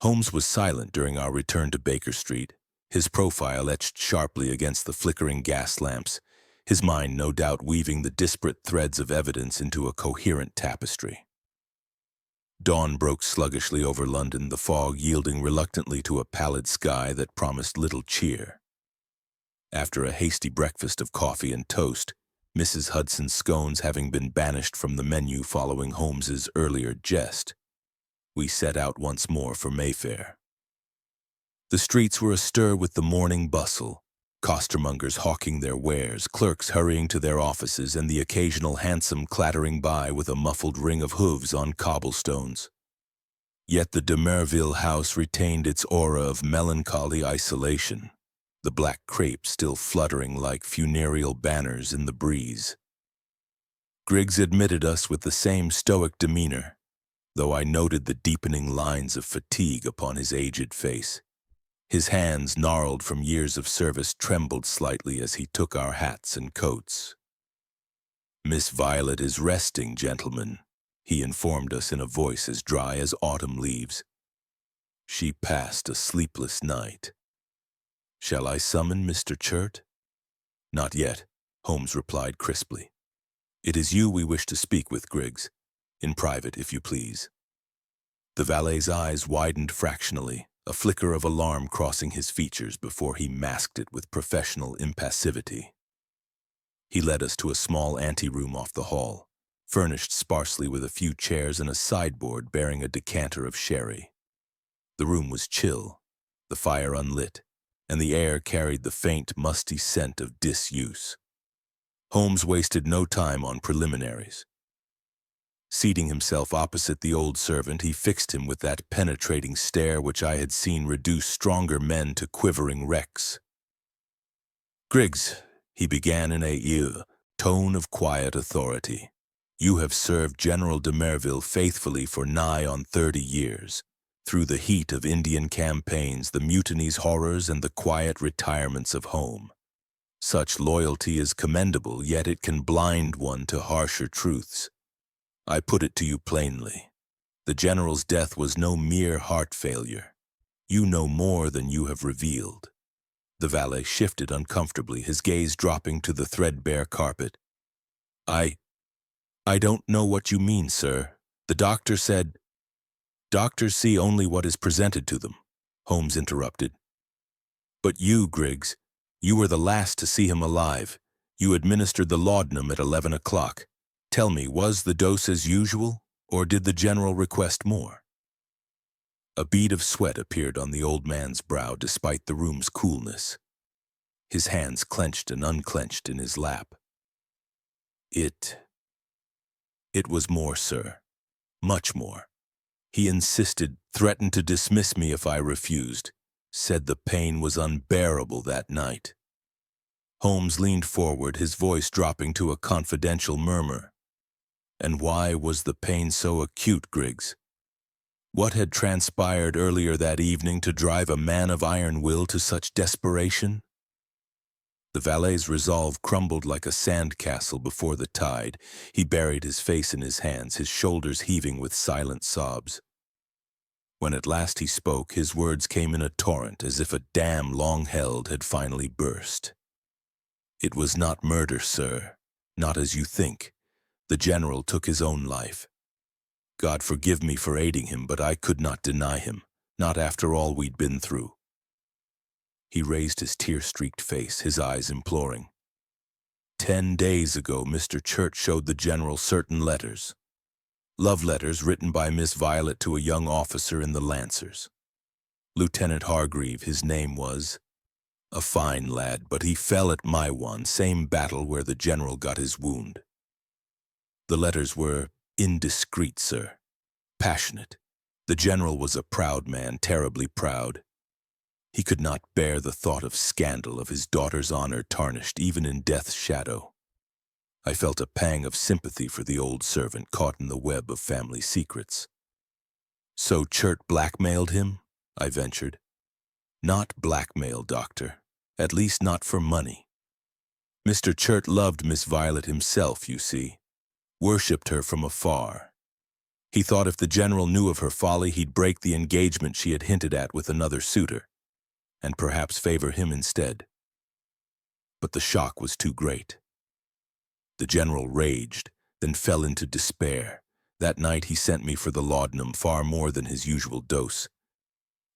Holmes was silent during our return to Baker Street, his profile etched sharply against the flickering gas lamps, his mind no doubt weaving the disparate threads of evidence into a coherent tapestry. Dawn broke sluggishly over London, the fog yielding reluctantly to a pallid sky that promised little cheer. After a hasty breakfast of coffee and toast, Mrs. Hudson's scones having been banished from the menu following Holmes's earlier jest, we set out once more for Mayfair. The streets were astir with the morning bustle, costermongers hawking their wares, clerks hurrying to their offices, and the occasional hansom clattering by with a muffled ring of hooves on cobblestones. Yet the de Merville house retained its aura of melancholy isolation, the black crape still fluttering like funereal banners in the breeze. Griggs admitted us with the same stoic demeanor, though I noted the deepening lines of fatigue upon his aged face. His hands, gnarled from years of service, trembled slightly as he took our hats and coats. "Miss Violet is resting, gentlemen," he informed us in a voice as dry as autumn leaves. "She passed a sleepless night. Shall I summon Mr. Churt?" "Not yet," Holmes replied crisply. "It is you we wish to speak with, Griggs. In private, if you please." The valet's eyes widened fractionally, a flicker of alarm crossing his features before he masked it with professional impassivity. He led us to a small anteroom off the hall, furnished sparsely with a few chairs and a sideboard bearing a decanter of sherry. The room was chill, the fire unlit, and the air carried the faint, musty scent of disuse. Holmes wasted no time on preliminaries. Seating himself opposite the old servant, he fixed him with that penetrating stare which I had seen reduce stronger men to quivering wrecks. "Griggs," he began in a tone of quiet authority, "you have served General de Merville faithfully for nigh on 30 years, through the heat of Indian campaigns, the mutinies, horrors, and the quiet retirements of home. Such loyalty is commendable, yet it can blind one to harsher truths. I put it to you plainly. The general's death was no mere heart failure. You know more than you have revealed." The valet shifted uncomfortably, his gaze dropping to the threadbare carpet. I don't know what you mean, sir. The doctor said—" "Doctors see only what is presented to them," Holmes interrupted. "But you, Griggs, you were the last to see him alive. You administered the laudanum at 11 o'clock. Tell me, was the dose as usual, or did the general request more?" A bead of sweat appeared on the old man's brow despite the room's coolness. His hands clenched and unclenched in his lap. It was more, sir. Much more. He insisted, threatened to dismiss me if I refused, said the pain was unbearable that night. Holmes leaned forward, his voice dropping to a confidential murmur. And why was the pain so acute, Griggs? What had transpired earlier that evening to drive a man of iron will to such desperation? The valet's resolve crumbled like a sandcastle before the tide. He buried his face in his hands, his shoulders heaving with silent sobs. When at last he spoke, his words came in a torrent, as if a dam long held had finally burst. "It was not murder, sir. Not as you think. The general took his own life. God forgive me for aiding him, but I could not deny him, not after all we'd been through." He raised his tear-streaked face, his eyes imploring. 10 days ago, Mr. Churt showed the general certain letters. Love letters written by Miss Violet to a young officer in the Lancers. Lieutenant Hargreave, his name was. A fine lad, but he fell at Maiwan, same battle where the general got his wound. The letters were indiscreet, sir. Passionate. The general was a proud man, terribly proud. He could not bear the thought of scandal, of his daughter's honor tarnished even in death's shadow. I felt a pang of sympathy for the old servant caught in the web of family secrets. "So Chert blackmailed him?" I ventured. "Not blackmail, Doctor. At least not for money. Mr. Chert loved Miss Violet himself, you see. Worshipped her from afar. He thought if the general knew of her folly, he'd break the engagement she had hinted at with another suitor, and perhaps favor him instead. But the shock was too great. The general raged, then fell into despair. That night he sent me for the laudanum, far more than his usual dose.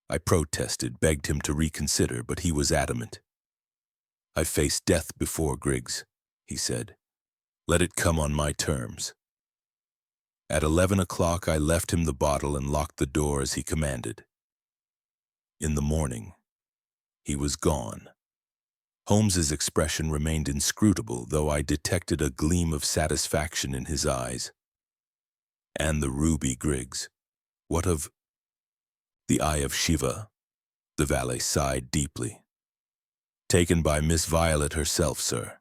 I protested, begged him to reconsider, but he was adamant. 'I've faced death before, Griggs,' he said. 'Let it come on my terms.' At 11 o'clock I left him the bottle and locked the door as he commanded. In the morning, he was gone. Holmes's expression remained inscrutable, though I detected a gleam of satisfaction in his eyes. 'And the ruby, Griggs? What of—' 'The Eye of Shiva,' the valet sighed deeply. 'Taken by Miss Violet herself, sir.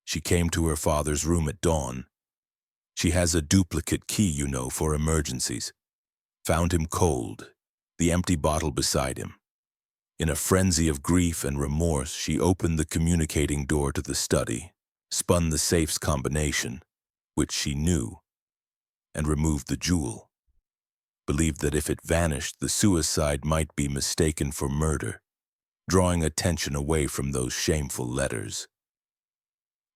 She came to her father's room at dawn. She has a duplicate key, you know, for emergencies. Found him cold, the empty bottle beside him. In a frenzy of grief and remorse, she opened the communicating door to the study, spun the safe's combination, which she knew, and removed the jewel. Believed that if it vanished, the suicide might be mistaken for murder, drawing attention away from those shameful letters.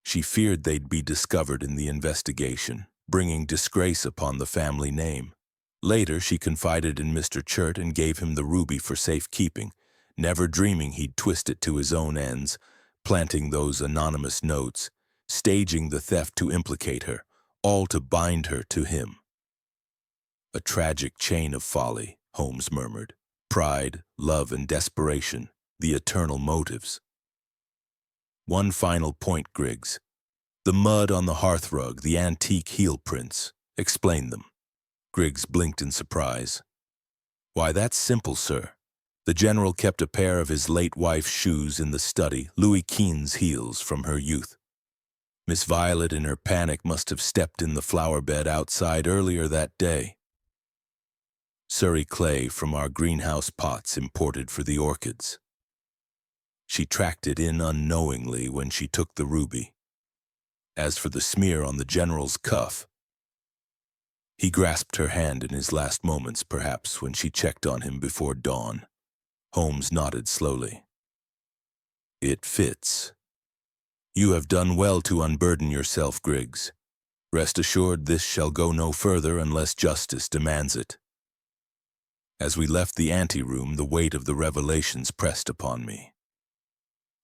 She feared they'd be discovered in the investigation, bringing disgrace upon the family name. Later, she confided in Mr. Chert and gave him the ruby for safekeeping, never dreaming he'd twist it to his own ends, planting those anonymous notes, staging the theft to implicate her, all to bind her to him. A tragic chain of folly, Holmes murmured. Pride, love, and desperation, the eternal motives. One final point, Griggs. The mud on the hearthrug, the antique heel prints. Explain them. Griggs blinked in surprise. Why, that's simple, sir. The general kept a pair of his late wife's shoes in the study, Louis Quinze heels from her youth. Miss Violet, in her panic, must have stepped in the flower bed outside earlier that day. Surrey clay from our greenhouse pots imported for the orchids. She tracked it in unknowingly when she took the ruby. As for the smear on the general's cuff, he grasped her hand in his last moments, perhaps, when she checked on him before dawn. Holmes nodded slowly. It fits. You have done well to unburden yourself, Griggs. Rest assured this shall go no further unless justice demands it. As we left the anteroom, the weight of the revelations pressed upon me.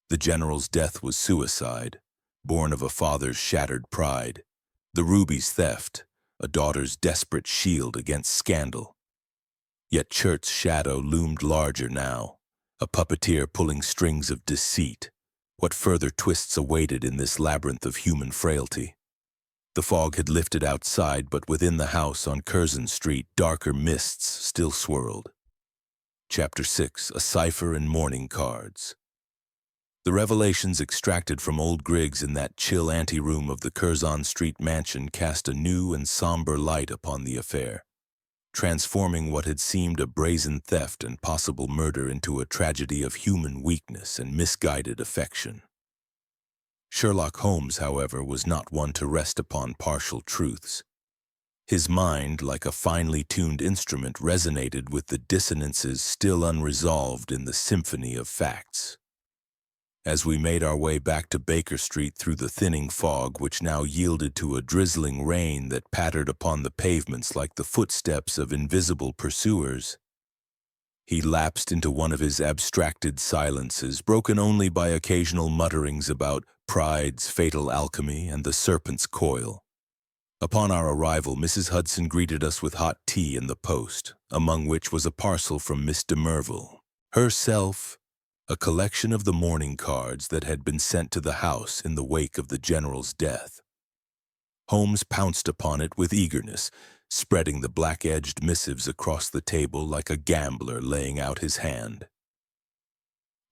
The general's death was suicide, born of a father's shattered pride. The ruby's theft, a daughter's desperate shield against scandal. Yet Chert's shadow loomed larger now, a puppeteer pulling strings of deceit. What further twists awaited in this labyrinth of human frailty? The fog had lifted outside, but within the house on Curzon Street, darker mists still swirled. Chapter 6, A Cipher in Mourning Cards. The revelations extracted from old Griggs in that chill anteroom of the Curzon Street mansion cast a new and somber light upon the affair, transforming what had seemed a brazen theft and possible murder into a tragedy of human weakness and misguided affection. Sherlock Holmes, however, was not one to rest upon partial truths. His mind, like a finely tuned instrument, resonated with the dissonances still unresolved in the symphony of facts. As we made our way back to Baker Street through the thinning fog, which now yielded to a drizzling rain that pattered upon the pavements like the footsteps of invisible pursuers, he lapsed into one of his abstracted silences, broken only by occasional mutterings about pride's fatal alchemy and the serpent's coil. Upon our arrival, Mrs. Hudson greeted us with hot tea in the post, among which was a parcel from Miss de Merville. Herself, a collection of the mourning cards that had been sent to the house in the wake of the general's death. Holmes pounced upon it with eagerness, spreading the black-edged missives across the table like a gambler laying out his hand.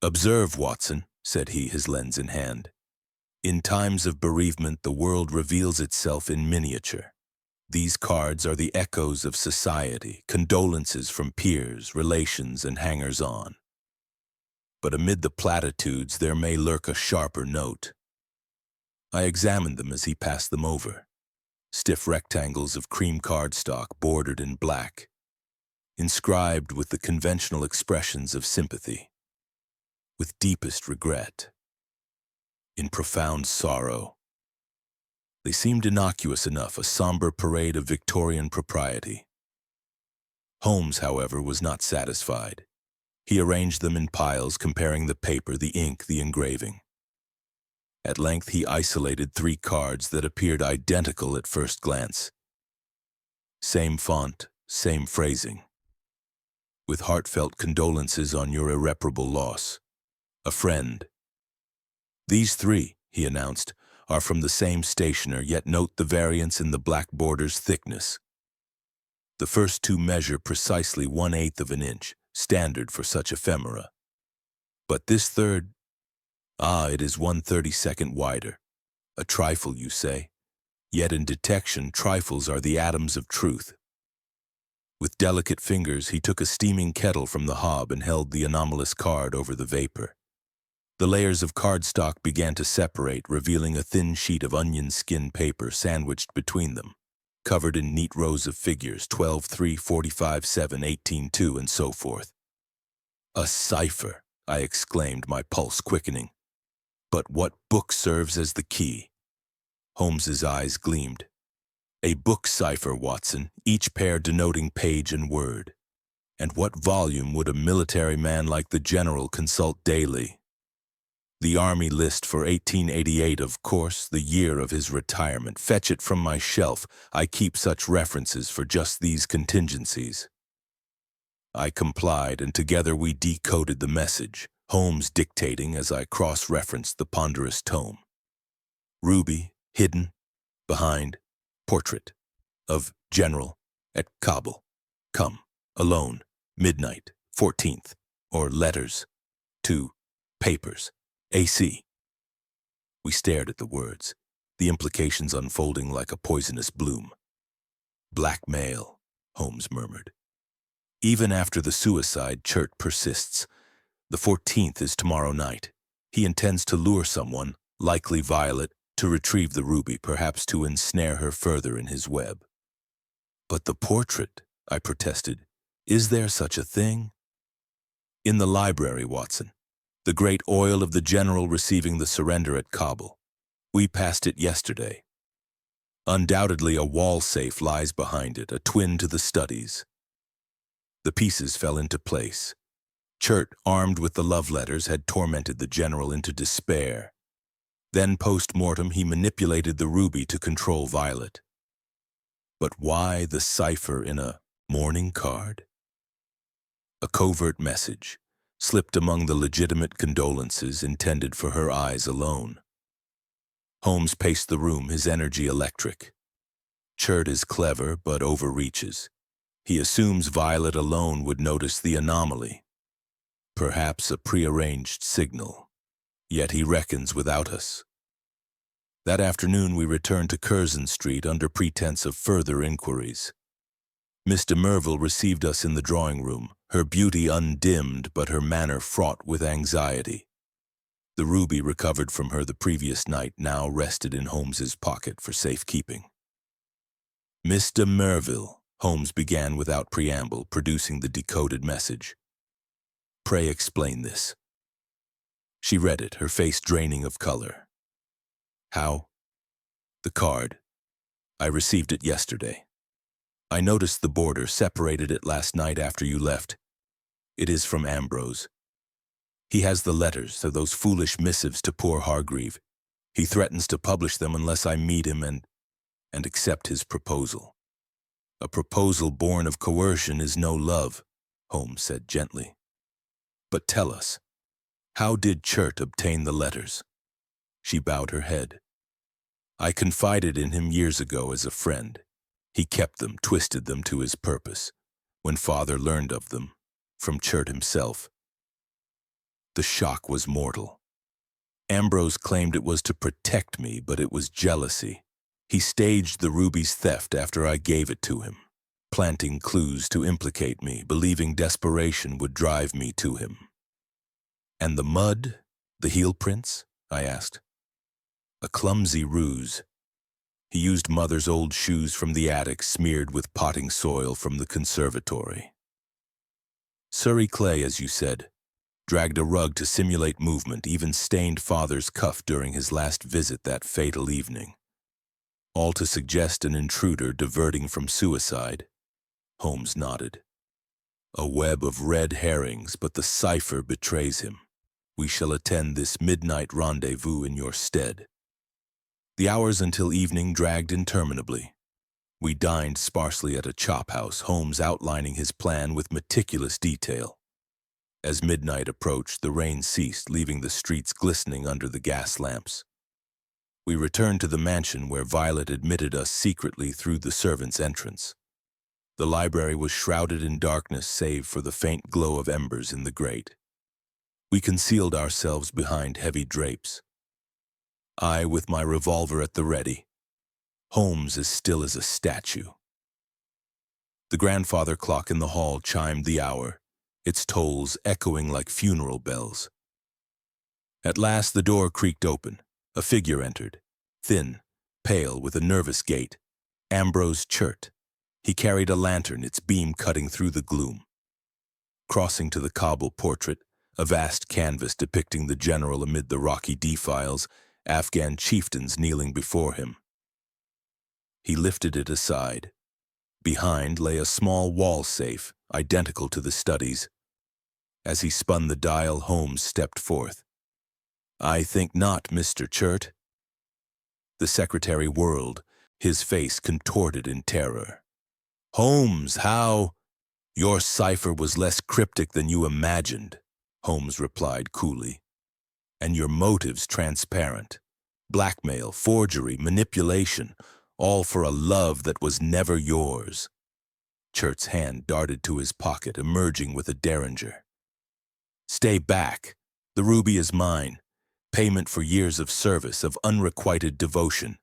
"Observe, Watson," said he, his lens in hand. "In times of bereavement, the world reveals itself in miniature. These cards are the echoes of society, condolences from peers, relations, and hangers-on. But amid the platitudes, there may lurk a sharper note." I examined them as he passed them over. Stiff rectangles of cream cardstock bordered in black, inscribed with the conventional expressions of sympathy, with deepest regret, in profound sorrow. They seemed innocuous enough, a somber parade of Victorian propriety. Holmes, however, was not satisfied. He arranged them in piles, comparing the paper, the ink, the engraving. At length he isolated 3 cards that appeared identical at first glance. Same font, same phrasing. "With heartfelt condolences on your irreparable loss. A friend." "These 3, he announced, "are from the same stationer, yet note the variance in the black border's thickness. The first 2 measure precisely 1/8 of an inch, standard for such ephemera. But this third, it is 1/32 wider. A trifle, you say? Yet in detection, trifles are the atoms of truth." With delicate fingers, he took a steaming kettle from the hob and held the anomalous card over the vapor. The layers of cardstock began to separate, revealing a thin sheet of onion skin paper sandwiched between them, covered in neat rows of figures, 12, 3, 45, 7, 18, 2, and so forth. "A cipher," I exclaimed, my pulse quickening. "But what book serves as the key?" Holmes's eyes gleamed. "A book cipher, Watson, each pair denoting page and word. And what volume would a military man like the General consult daily? The Army list for 1888, of course, the year of his retirement. Fetch it from my shelf. I keep such references for just these contingencies." I complied, and together we decoded the message, Holmes dictating as I cross-referenced the ponderous tome. "Ruby, hidden, behind, portrait of General at Kabul. Come, alone, midnight, 14th, or letters, to, papers, AC." We stared at the words, the implications unfolding like a poisonous bloom. "Blackmail," Holmes murmured. "Even after the suicide, Chert persists. The 14th is tomorrow night. He intends to lure someone, likely Violet, to retrieve the ruby, perhaps to ensnare her further in his web." "But the portrait," I protested. "Is there such a thing?" "In the library, Watson. The great oil of the General receiving the surrender at Kabul. We passed it yesterday. Undoubtedly a wall safe lies behind it, a twin to the studies." The pieces fell into place. Chert, armed with the love letters, had tormented the General into despair. Then, post-mortem, he manipulated the ruby to control Violet. But why the cipher in a mourning card? A covert message, slipped among the legitimate condolences intended for her eyes alone. Holmes paced the room, his energy electric. Chert is clever, but overreaches. He assumes Violet alone would notice the anomaly. Perhaps a prearranged signal. Yet he reckons without us. That afternoon we returned to Curzon Street under pretense of further inquiries. Miss de Merville received us in the drawing room, her beauty undimmed but her manner fraught with anxiety. The ruby recovered from her the previous night now rested in Holmes's pocket for safekeeping. "Miss de Merville," Holmes began without preamble, producing the decoded message. "Pray explain this." She read it, her face draining of color. "How?" "The card. I received it yesterday. I noticed the border, separated it last night after you left. It is from Ambrose. He has the letters, those foolish missives to poor Hargreave. He threatens to publish them unless I meet him and accept his proposal. A proposal born of coercion is no love," Holmes said gently. "But tell us, how did Chert obtain the letters?" She bowed her head. "I confided in him years ago as a friend. He kept them, twisted them to his purpose. When father learned of them, from Chert himself, The shock was mortal. Ambrose claimed it was to protect me, but it was jealousy. He staged the ruby's theft after I gave it to him, planting clues to implicate me, believing desperation would drive me to him. "And the mud? The heel prints?" I asked. "A clumsy ruse. He used Mother's old shoes from the attic smeared with potting soil from the conservatory. Surrey clay, as you said, dragged a rug to simulate movement, even stained Father's cuff during his last visit that fatal evening. All to suggest an intruder diverting from suicide." Holmes nodded. "A web of red herrings, but the cipher betrays him. We shall attend this midnight rendezvous in your stead." The hours until evening dragged interminably. We dined sparsely at a chop house, Holmes outlining his plan with meticulous detail. As midnight approached, the rain ceased, leaving the streets glistening under the gas lamps. We returned to the mansion where Violet admitted us secretly through the servants' entrance. The library was shrouded in darkness save for the faint glow of embers in the grate. We concealed ourselves behind heavy drapes. I with my revolver at the ready. Holmes as still as a statue. The grandfather clock in the hall chimed the hour, its tolls echoing like funeral bells. At last the door creaked open. A figure entered, thin, pale, with a nervous gait. Ambrose Chert. He carried a lantern, its beam cutting through the gloom. Crossing to the cobble portrait, a vast canvas depicting the general amid the rocky defiles, Afghan chieftains kneeling before him. He lifted it aside. Behind lay a small wall safe, identical to the study's. As he spun the dial, Holmes stepped forth. "I think not, Mr. Chert." The secretary whirled, his face contorted in terror. "Holmes, how—" "Your cipher was less cryptic than you imagined," Holmes replied coolly. "And your motives transparent. Blackmail, forgery, manipulation, all for a love that was never yours." Chert's hand darted to his pocket, emerging with a derringer. "Stay back. The ruby is mine. Payment for years of service, of unrequited devotion."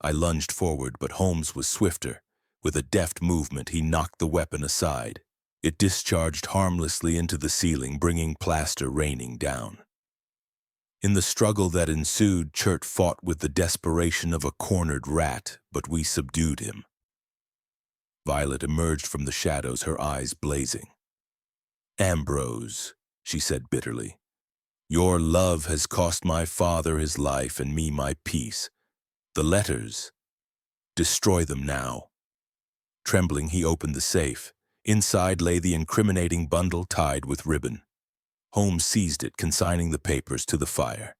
I lunged forward, but Holmes was swifter. With a deft movement, he knocked the weapon aside. It discharged harmlessly into the ceiling, bringing plaster raining down. In the struggle that ensued, Chert fought with the desperation of a cornered rat, but we subdued him. Violet emerged from the shadows, her eyes blazing. "Ambrose," she said bitterly, "your love has cost my father his life and me my peace. The letters, destroy them now." Trembling, he opened the safe. Inside lay the incriminating bundle tied with ribbon. Holmes seized it, consigning the papers to the fire.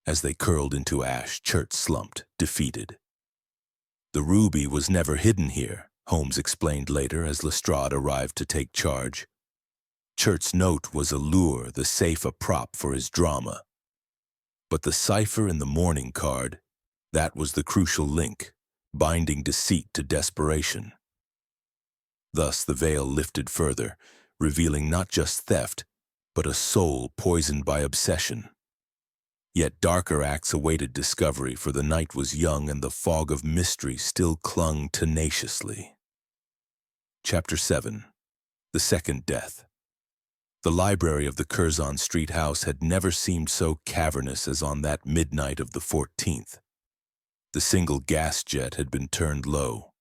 As they curled into ash, Chert slumped, defeated. "The ruby was never hidden here," Holmes explained later as Lestrade arrived to take charge. Chert's note was a lure, the safe a prop for his drama. But the cipher in the mourning card, that was the crucial link, binding deceit to desperation. Thus the veil lifted further, revealing not just theft, but a soul poisoned by obsession. Yet darker acts awaited discovery, for the night was young and the fog of mystery still clung tenaciously. Chapter 7. The Second Death. The library of the Curzon Street house had never seemed so cavernous as on that midnight of the 14th. The single gas jet had been turned low.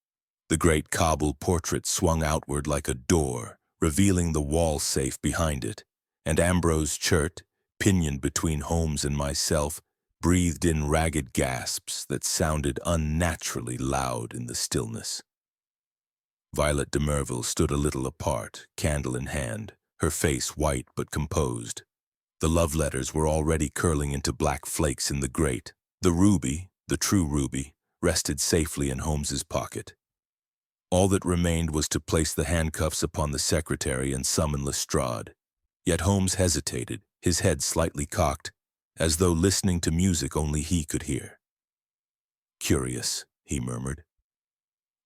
The great cobble portrait swung outward like a door, revealing the wall safe behind it, and Ambrose Chert, pinioned between Holmes and myself, breathed in ragged gasps that sounded unnaturally loud in the stillness. Violet de Merville stood a little apart, candle in hand, her face white but composed. The love letters were already curling into black flakes in the grate. The ruby, the true ruby, rested safely in Holmes's pocket. All that remained was to place the handcuffs upon the secretary and summon Lestrade. Yet Holmes hesitated, his head slightly cocked, as though listening to music only he could hear. "Curious," he murmured.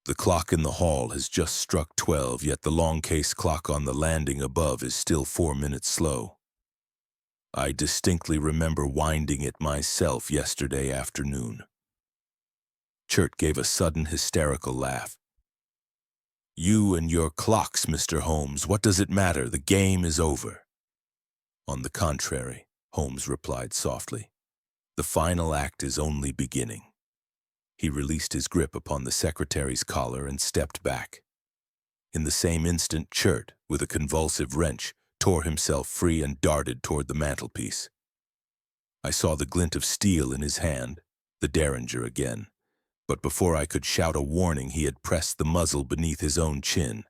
"The clock in the hall has just struck 12, yet the long case clock on the landing above is still 4 minutes slow." I distinctly remember winding it myself yesterday afternoon. Chert gave a sudden hysterical laugh. You and your clocks, Mr. Holmes, what does it matter? The game is over. On the contrary, Holmes replied softly. The final act is only beginning. He released his grip upon the secretary's collar and stepped back. In the same instant, Chert, with a convulsive wrench, tore himself free and darted toward the mantelpiece. I saw the glint of steel in his hand, the derringer again, but before I could shout a warning, he had pressed the muzzle beneath his own chin.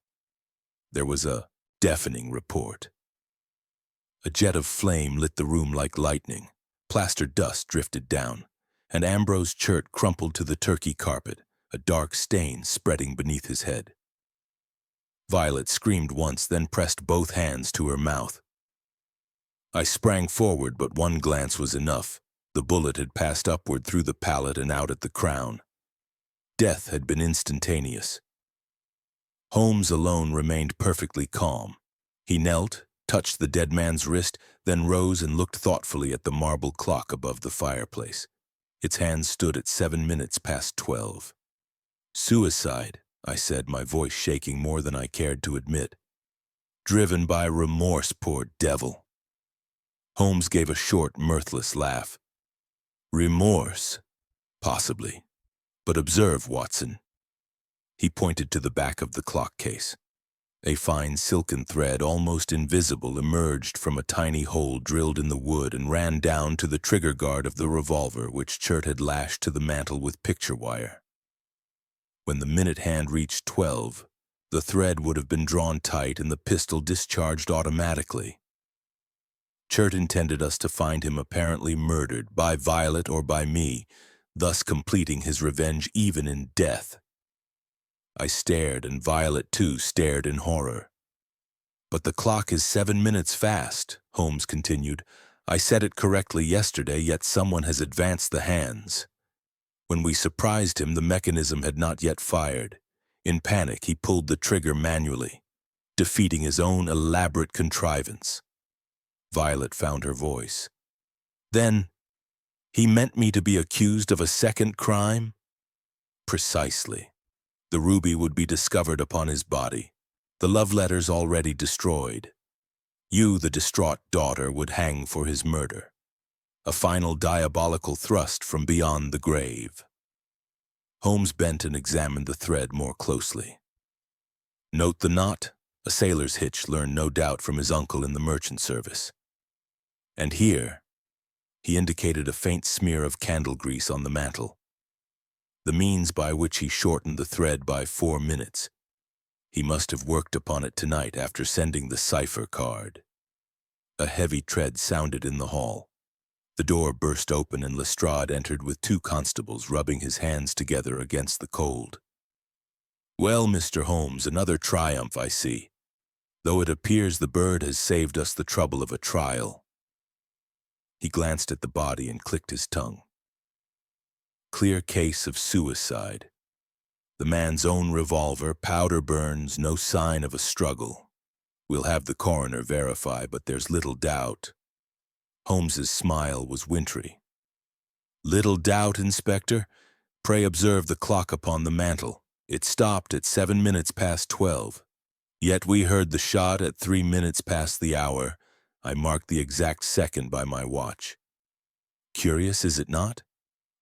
There was a deafening report. A jet of flame lit the room like lightning. Plaster dust drifted down, and Ambrose Chert crumpled to the turkey carpet, a dark stain spreading beneath his head. Violet screamed once, then pressed both hands to her mouth. I sprang forward, but one glance was enough. The bullet had passed upward through the palate and out at the crown. Death had been instantaneous. Holmes alone remained perfectly calm. He knelt, touched the dead man's wrist, then rose and looked thoughtfully at the marble clock above the fireplace. Its hands stood at 7 minutes past 12. Suicide, I said, my voice shaking more than I cared to admit. Driven by remorse, poor devil. Holmes gave a short, mirthless laugh. Remorse? Possibly. But observe, Watson. He pointed to the back of the clock case. A fine silken thread, almost invisible, emerged from a tiny hole drilled in the wood and ran down to the trigger guard of the revolver which Chert had lashed to the mantel with picture wire. When the minute hand reached 12, the thread would have been drawn tight and the pistol discharged automatically. Chert intended us to find him apparently murdered by Violet or by me, thus completing his revenge even in death. I stared, and Violet too stared in horror. But the clock is 7 minutes fast, Holmes continued. I said it correctly yesterday, yet someone has advanced the hands. When we surprised him, the mechanism had not yet fired. In panic, he pulled the trigger manually, defeating his own elaborate contrivance. Violet found her voice. Then, he meant me to be accused of a second crime? Precisely. The ruby would be discovered upon his body, the love letters already destroyed. You, the distraught daughter, would hang for his murder. A final diabolical thrust from beyond the grave. Holmes bent and examined the thread more closely. Note the knot, a sailor's hitch learned no doubt from his uncle in the merchant service. And here, he indicated a faint smear of candle grease on the mantel. The means by which he shortened the thread by 4 minutes. He must have worked upon it tonight after sending the cipher card. A heavy tread sounded in the hall. The door burst open and Lestrade entered with 2 constables rubbing his hands together against the cold. Well, Mr. Holmes, another triumph, I see. Though it appears the bird has saved us the trouble of a trial. He glanced at the body and clicked his tongue. Clear case of suicide. The man's own revolver, powder burns, no sign of a struggle. We'll have the coroner verify, but there's little doubt. Holmes's smile was wintry. Little doubt, Inspector? Pray observe the clock upon the mantel. It stopped at 7 minutes past 12. Yet we heard the shot at 3 minutes past the hour. I marked the exact second by my watch. Curious, is it not?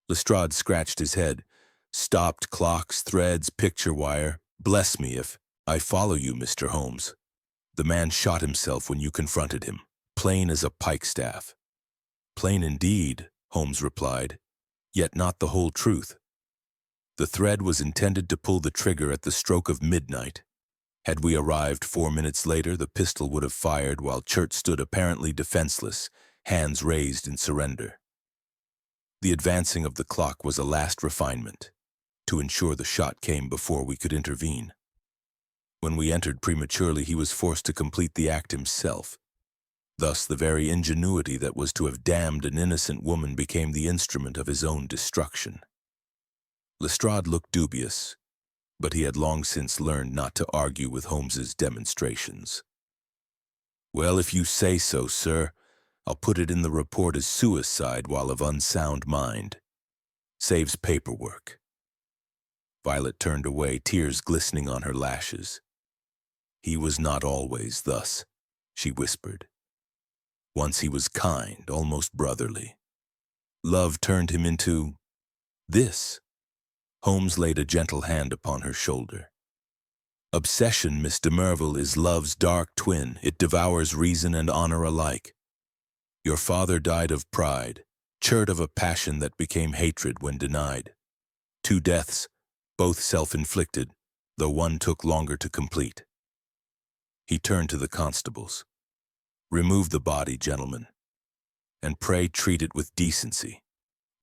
Lestrade scratched his head. Stopped clocks, threads, picture wire. Bless me if I follow you, Mr. Holmes. The man shot himself when you confronted him, plain as a pikestaff. Plain indeed, Holmes replied, yet not the whole truth. The thread was intended to pull the trigger at the stroke of midnight. Had we arrived 4 minutes later, the pistol would have fired while Chert stood apparently defenseless, hands raised in surrender. The advancing of the clock was a last refinement, to ensure the shot came before we could intervene. When we entered prematurely, he was forced to complete the act himself. Thus, the very ingenuity that was to have damned an innocent woman became the instrument of his own destruction. Lestrade looked dubious, but he had long since learned not to argue with Holmes's demonstrations. Well, if you say so, sir, I'll put it in the report as suicide while of unsound mind. Saves paperwork. Violet turned away, tears glistening on her lashes. He was not always thus, she whispered. Once he was kind, almost brotherly. Love turned him into this. Holmes laid a gentle hand upon her shoulder. Obsession, Miss de Merville, is love's dark twin. It devours reason and honor alike. Your father died of pride, churt of a passion that became hatred when denied. 2 deaths, both self-inflicted, though one took longer to complete. He turned to the constables. Remove the body, gentlemen, and pray treat it with decency.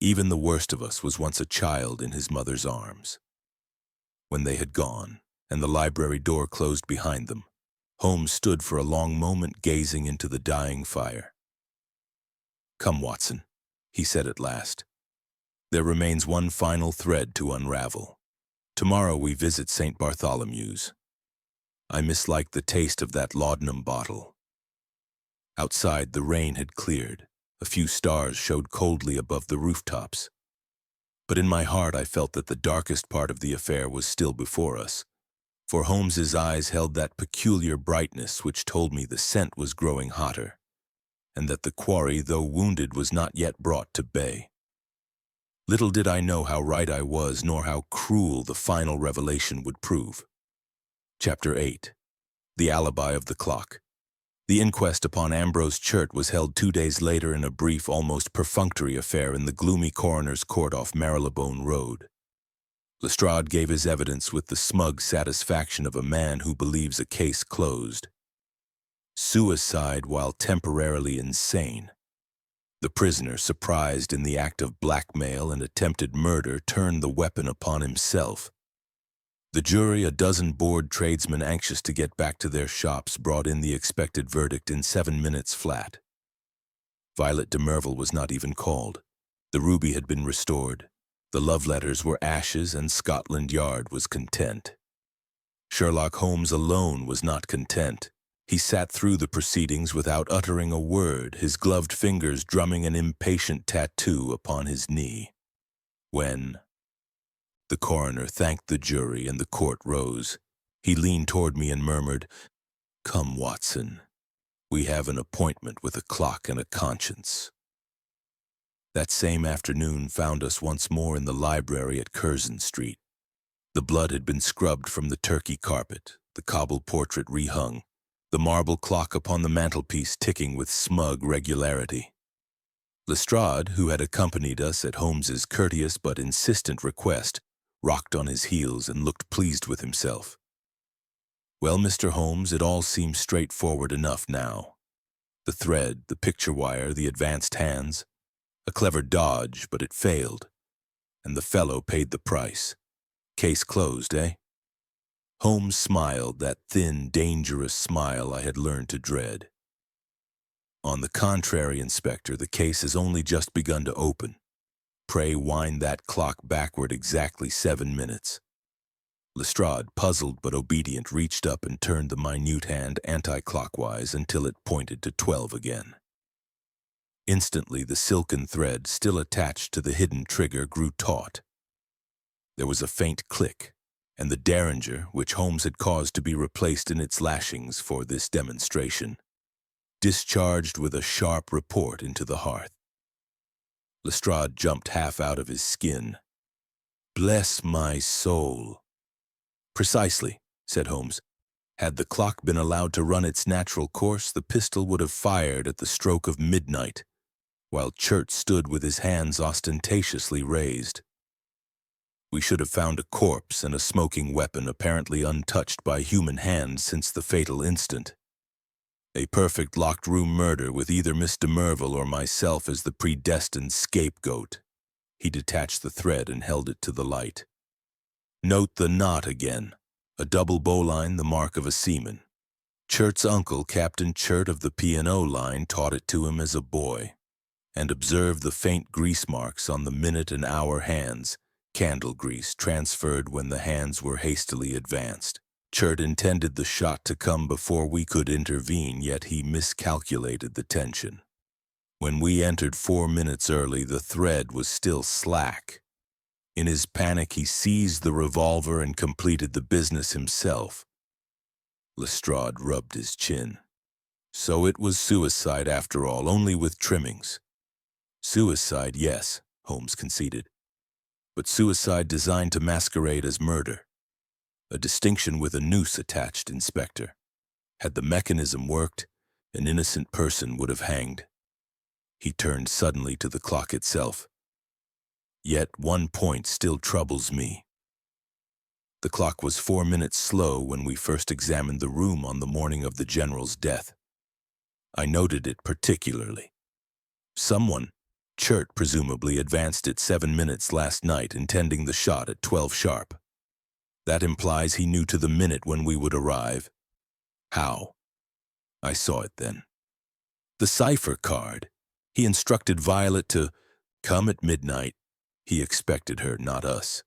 Even the worst of us was once a child in his mother's arms. When they had gone, and the library door closed behind them, Holmes stood for a long moment gazing into the dying fire. Come, Watson, he said at last. There remains one final thread to unravel. Tomorrow we visit St. Bartholomew's. I misliked the taste of that laudanum bottle. Outside, the rain had cleared. A few stars showed coldly above the rooftops. But in my heart I felt that the darkest part of the affair was still before us, for Holmes's eyes held that peculiar brightness which told me the scent was growing hotter, and that the quarry, though wounded, was not yet brought to bay. Little did I know how right I was, nor how cruel the final revelation would prove. Chapter 8. The Alibi of the Clock. The inquest upon Ambrose Churt was held 2 days later in a brief, almost perfunctory affair in the gloomy coroner's court off Marylebone Road. Lestrade gave his evidence with the smug satisfaction of a man who believes a case closed. Suicide while temporarily insane. The prisoner, surprised in the act of blackmail and attempted murder, turned the weapon upon himself. The jury, a dozen bored tradesmen anxious to get back to their shops, brought in the expected verdict in 7 minutes flat. Violet de Merville was not even called. The ruby had been restored. The love letters were ashes, and Scotland Yard was content. Sherlock Holmes alone was not content. He sat through the proceedings without uttering a word, his gloved fingers drumming an impatient tattoo upon his knee. When the coroner thanked the jury and the court rose, he leaned toward me and murmured, "Come, Watson. We have an appointment with a clock and a conscience." That same afternoon found us once more in the library at Curzon Street. The blood had been scrubbed from the Turkey carpet, the cobble portrait rehung, the marble clock upon the mantelpiece ticking with smug regularity. Lestrade, who had accompanied us at Holmes's courteous but insistent request, rocked on his heels and looked pleased with himself. Well, Mr. Holmes, it all seems straightforward enough now. The thread, the picture wire, the advanced hands. A clever dodge, but it failed. And the fellow paid the price. Case closed, eh? Holmes smiled, that thin, dangerous smile I had learned to dread. On the contrary, Inspector, the case has only just begun to open. Pray wind that clock backward exactly 7 minutes. Lestrade, puzzled but obedient, reached up and turned the minute hand anti-clockwise until it pointed to 12 again. Instantly, the silken thread, still attached to the hidden trigger, grew taut. There was a faint click, and the derringer, which Holmes had caused to be replaced in its lashings for this demonstration, discharged with a sharp report into the hearth. Lestrade jumped half out of his skin. "Bless my soul." "Precisely," said Holmes. "Had the clock been allowed to run its natural course, the pistol would have fired at the stroke of midnight, while Churt stood with his hands ostentatiously raised. We should have found a corpse and a smoking weapon apparently untouched by human hands since the fatal instant. A perfect locked-room murder with either Miss de Merville or myself as the predestined scapegoat." He detached the thread and held it to the light. "Note the knot again. A double bowline, the mark of a seaman. Churt's uncle, Captain Churt of the P&O line, taught it to him as a boy. And observe the faint grease marks on the minute and hour hands, candle grease transferred when the hands were hastily advanced. Churt intended the shot to come before we could intervene, yet he miscalculated the tension. When we entered 4 minutes early, the thread was still slack. In his panic, he seized the revolver and completed the business himself. Lestrade rubbed his chin. So it was suicide after all, only with trimmings. Suicide, yes, Holmes conceded. But suicide designed to masquerade as murder. A distinction with a noose attached, Inspector. Had the mechanism worked, an innocent person would have hanged. He turned suddenly to the clock itself. Yet one point still troubles me. The clock was 4 minutes slow when we first examined the room on the morning of the General's death. I noted it particularly. Someone, Chert presumably, advanced it 7 minutes last night, intending the shot at 12 sharp. That implies he knew to the minute when we would arrive. How? I saw it then. The cipher card. He instructed Violet to come at midnight. He expected her, not us.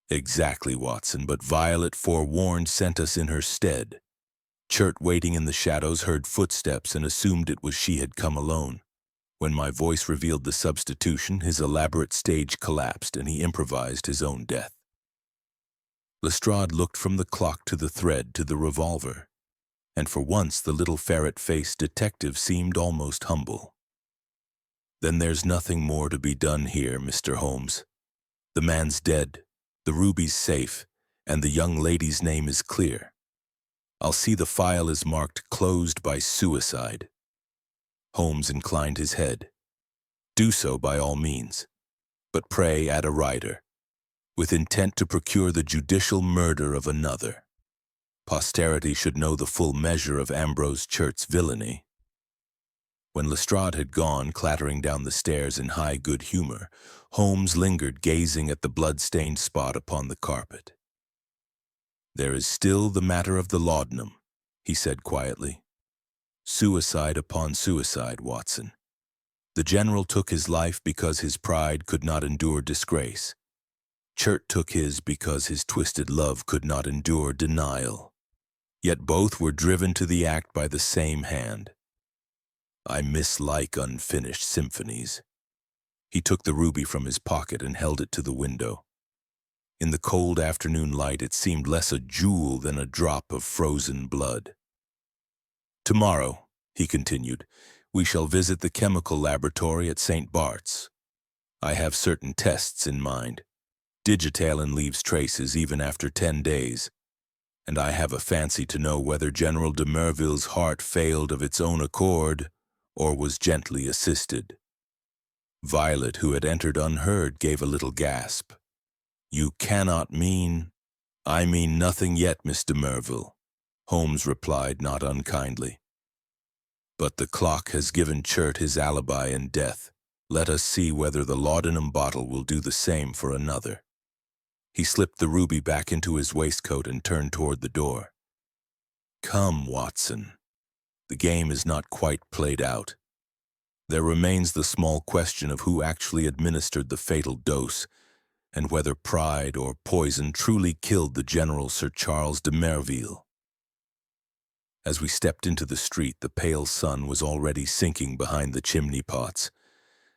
Exactly, Watson, but Violet, forewarned, sent us in her stead. Chert, waiting in the shadows, heard footsteps and assumed it was she had come alone. When my voice revealed the substitution, his elaborate stage collapsed and he improvised his own death. Lestrade looked from the clock to the thread to the revolver, and for once the little ferret-faced detective seemed almost humble. Then there's nothing more to be done here, Mr. Holmes. The man's dead, the ruby's safe, and the young lady's name is clear. I'll see the file is marked closed by suicide. Holmes inclined his head. Do so by all means, but pray add a rider, with intent to procure the judicial murder of another. Posterity should know the full measure of Ambrose Chert's villainy. When Lestrade had gone, clattering down the stairs in high good humor, Holmes lingered, gazing at the blood-stained spot upon the carpet. There is still the matter of the laudanum, he said quietly. Suicide upon suicide, Watson. The General took his life because his pride could not endure disgrace. Chert took his because his twisted love could not endure denial. Yet both were driven to the act by the same hand. I mislike unfinished symphonies. He took the ruby from his pocket and held it to the window. In the cold afternoon light, it seemed less a jewel than a drop of frozen blood. Tomorrow, he continued, we shall visit the chemical laboratory at St. Bart's. I have certain tests in mind. Digitalin leaves traces even after 10 days. And I have a fancy to know whether General de Merville's heart failed of its own accord or was gently assisted. Violet, who had entered unheard, gave a little gasp. You cannot mean— I mean nothing yet, Miss de Merville, Holmes replied not unkindly. But the clock has given Chert his alibi in death. Let us see whether the laudanum bottle will do the same for another. He slipped the ruby back into his waistcoat and turned toward the door. Come, Watson. The game is not quite played out. There remains the small question of who actually administered the fatal dose, and whether pride or poison truly killed the General Sir Charles de Merville. As we stepped into the street, the pale sun was already sinking behind the chimney pots,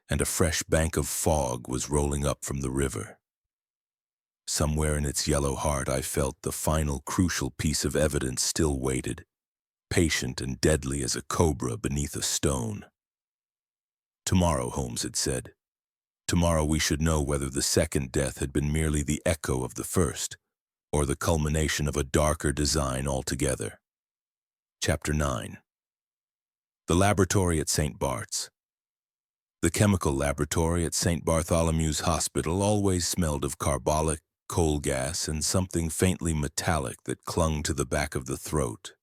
and a fresh bank of fog was rolling up from the river. Somewhere in its yellow heart, I felt the final crucial piece of evidence still waited, patient and deadly as a cobra beneath a stone. Tomorrow, Holmes had said. Tomorrow we should know whether the second death had been merely the echo of the first, or the culmination of a darker design altogether. Chapter 9. The laboratory at St. Bart's. The chemical laboratory at St. Bartholomew's Hospital always smelled of carbolic, coal gas, and something faintly metallic that clung to the back of the throat.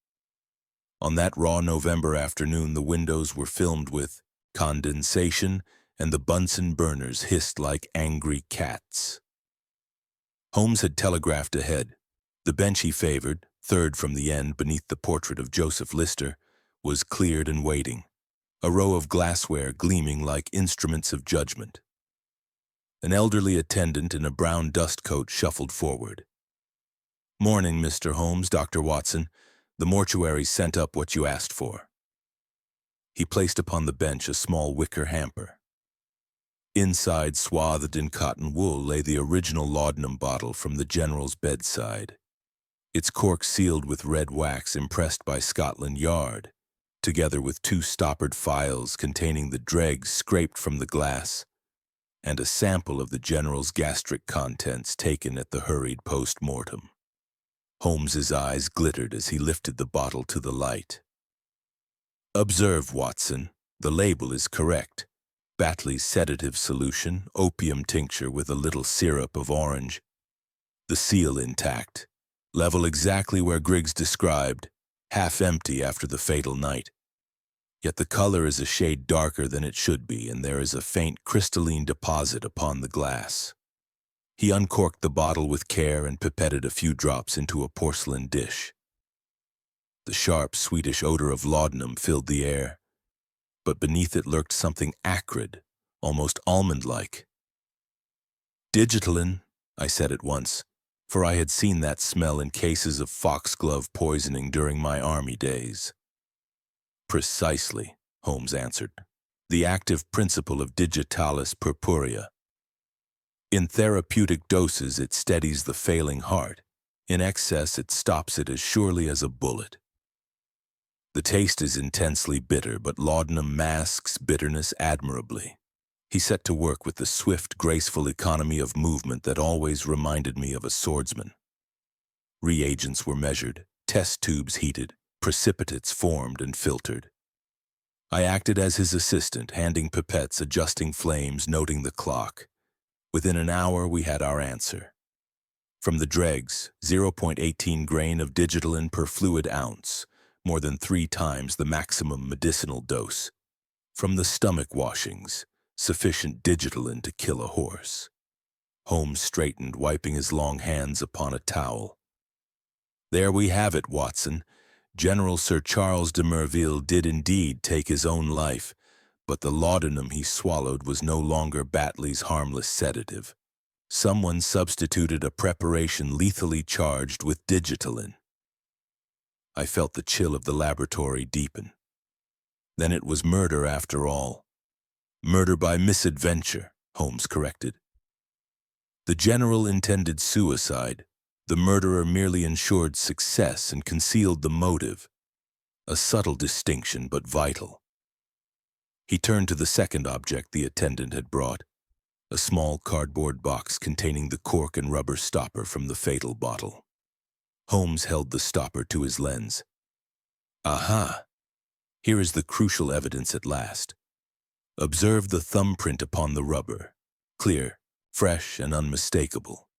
On that raw November afternoon, the windows were filmed with condensation, and the Bunsen burners hissed like angry cats. Holmes had telegraphed ahead. The bench he favored, third from the end beneath the portrait of Joseph Lister, was cleared and waiting, a row of glassware gleaming like instruments of judgment. An elderly attendant in a brown dust coat shuffled forward. Morning, Mr. Holmes, Dr. Watson. The mortuary sent up what you asked for. He placed upon the bench a small wicker hamper. Inside, swathed in cotton wool, lay the original laudanum bottle from the general's bedside, its cork sealed with red wax impressed by Scotland Yard, together with 2 stoppered phials containing the dregs scraped from the glass, and a sample of the general's gastric contents taken at the hurried post-mortem. Holmes's eyes glittered as he lifted the bottle to the light. "Observe, Watson, the label is correct. Batley's sedative solution, opium tincture with a little syrup of orange. The seal intact. Level exactly where Griggs described, half empty after the fatal night. Yet the color is a shade darker than it should be, and there is a faint crystalline deposit upon the glass." He uncorked the bottle with care and pipetted a few drops into a porcelain dish. The sharp, sweetish odor of laudanum filled the air, but beneath it lurked something acrid, almost almond-like. "Digitalin," I said at once, for I had seen that smell in cases of foxglove poisoning during my army days. "Precisely," Holmes answered. "The active principle of digitalis purpurea. In therapeutic doses, it steadies the failing heart. In excess, it stops it as surely as a bullet. The taste is intensely bitter, but laudanum masks bitterness admirably." He set to work with the swift, graceful economy of movement that always reminded me of a swordsman. Reagents were measured, test tubes heated, precipitates formed and filtered. I acted as his assistant, handing pipettes, adjusting flames, noting the clock. Within an hour, we had our answer. From the dregs, 0.18 grain of digitalin per fluid ounce, more than 3 times the maximum medicinal dose. From the stomach washings, sufficient digitalin to kill a horse. Holmes straightened, wiping his long hands upon a towel. "There we have it, Watson. General Sir Charles de Merville did indeed take his own life, but the laudanum he swallowed was no longer Batley's harmless sedative. Someone substituted a preparation lethally charged with digitalin." I felt the chill of the laboratory deepen. Then it was murder after all. "Murder by misadventure," Holmes corrected. "The general intended suicide. The murderer merely ensured success and concealed the motive. A subtle distinction, but vital." He turned to the second object the attendant had brought, a small cardboard box containing the cork and rubber stopper from the fatal bottle. Holmes held the stopper to his lens. "Aha! Here is the crucial evidence at last. Observe the thumbprint upon the rubber. Clear, fresh, and unmistakable.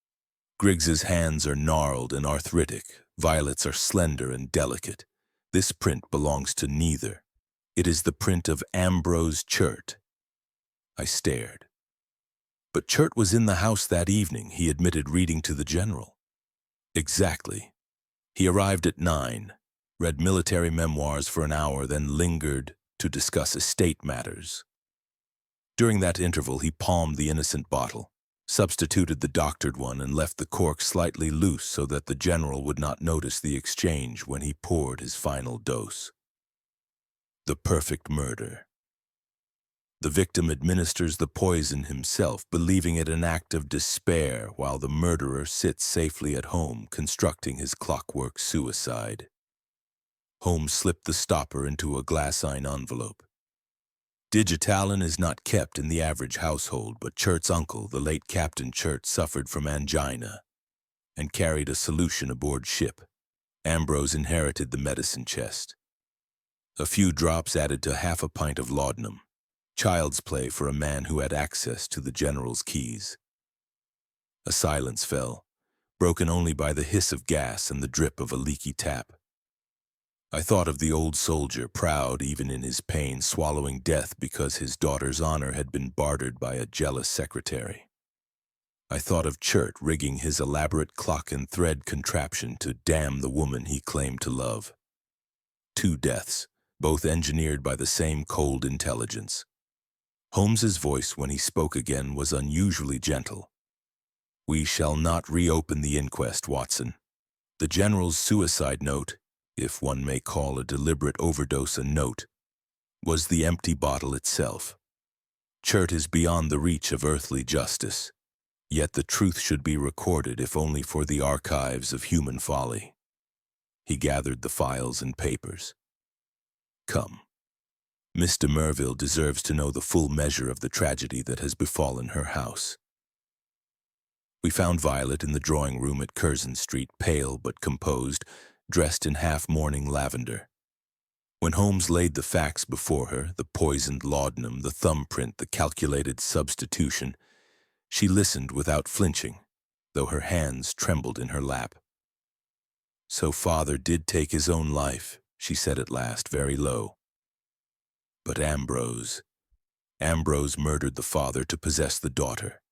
Griggs's hands are gnarled and arthritic. Violet's are slender and delicate. This print belongs to neither. It is the print of Ambrose Churt." I stared. "But Churt was in the house that evening. He admitted reading to the general." "Exactly. He arrived at 9, read military memoirs for an hour, then lingered to discuss estate matters. During that interval, he palmed the innocent bottle, substituted the doctored one, and left the cork slightly loose so that the general would not notice the exchange when he poured his final dose. The perfect murder. The victim administers the poison himself, believing it an act of despair, while the murderer sits safely at home, constructing his clockwork suicide. Holmes slipped the stopper into a glassine envelope. Digitalin is not kept in the average household, but Churt's uncle, the late Captain Churt, suffered from angina and carried a solution aboard ship. Ambrose inherited the medicine chest. A few drops added to half a pint of laudanum. Child's play for a man who had access to the general's keys. A silence fell, broken only by the hiss of gas and the drip of a leaky tap. I thought of the old soldier, proud even in his pain, swallowing death because his daughter's honor had been bartered by a jealous secretary. I thought of Churt rigging his elaborate clock and thread contraption to damn the woman he claimed to love. 2 deaths, both engineered by the same cold intelligence. Holmes's voice, when he spoke again, was unusually gentle. "We shall not reopen the inquest, Watson. The general's suicide note, if one may call a deliberate overdose a note, was the empty bottle itself. Chert is beyond the reach of earthly justice, yet the truth should be recorded if only for the archives of human folly. He gathered the files and papers. Come. Miss de Merville deserves to know the full measure of the tragedy that has befallen her house. We found Violet in the drawing room at Curzon Street, pale but composed, dressed in half-mourning lavender. When Holmes laid the facts before her, the poisoned laudanum, the thumbprint, the calculated substitution, she listened without flinching, though her hands trembled in her lap. "So father did take his own life," she said at last, very low. "But Ambrose murdered the father to possess the daughter.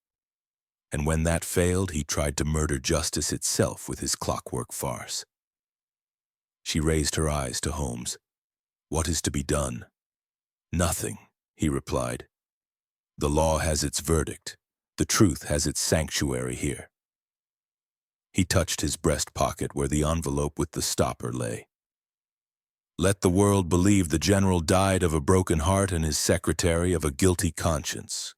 And when that failed, he tried to murder justice itself with his clockwork farce." She raised her eyes to Holmes. "What is to be done?" "Nothing," he replied. "The law has its verdict. The truth has its sanctuary here." He touched his breast pocket where the envelope with the stopper lay. "Let the world believe the general died of a broken heart and his secretary of a guilty conscience.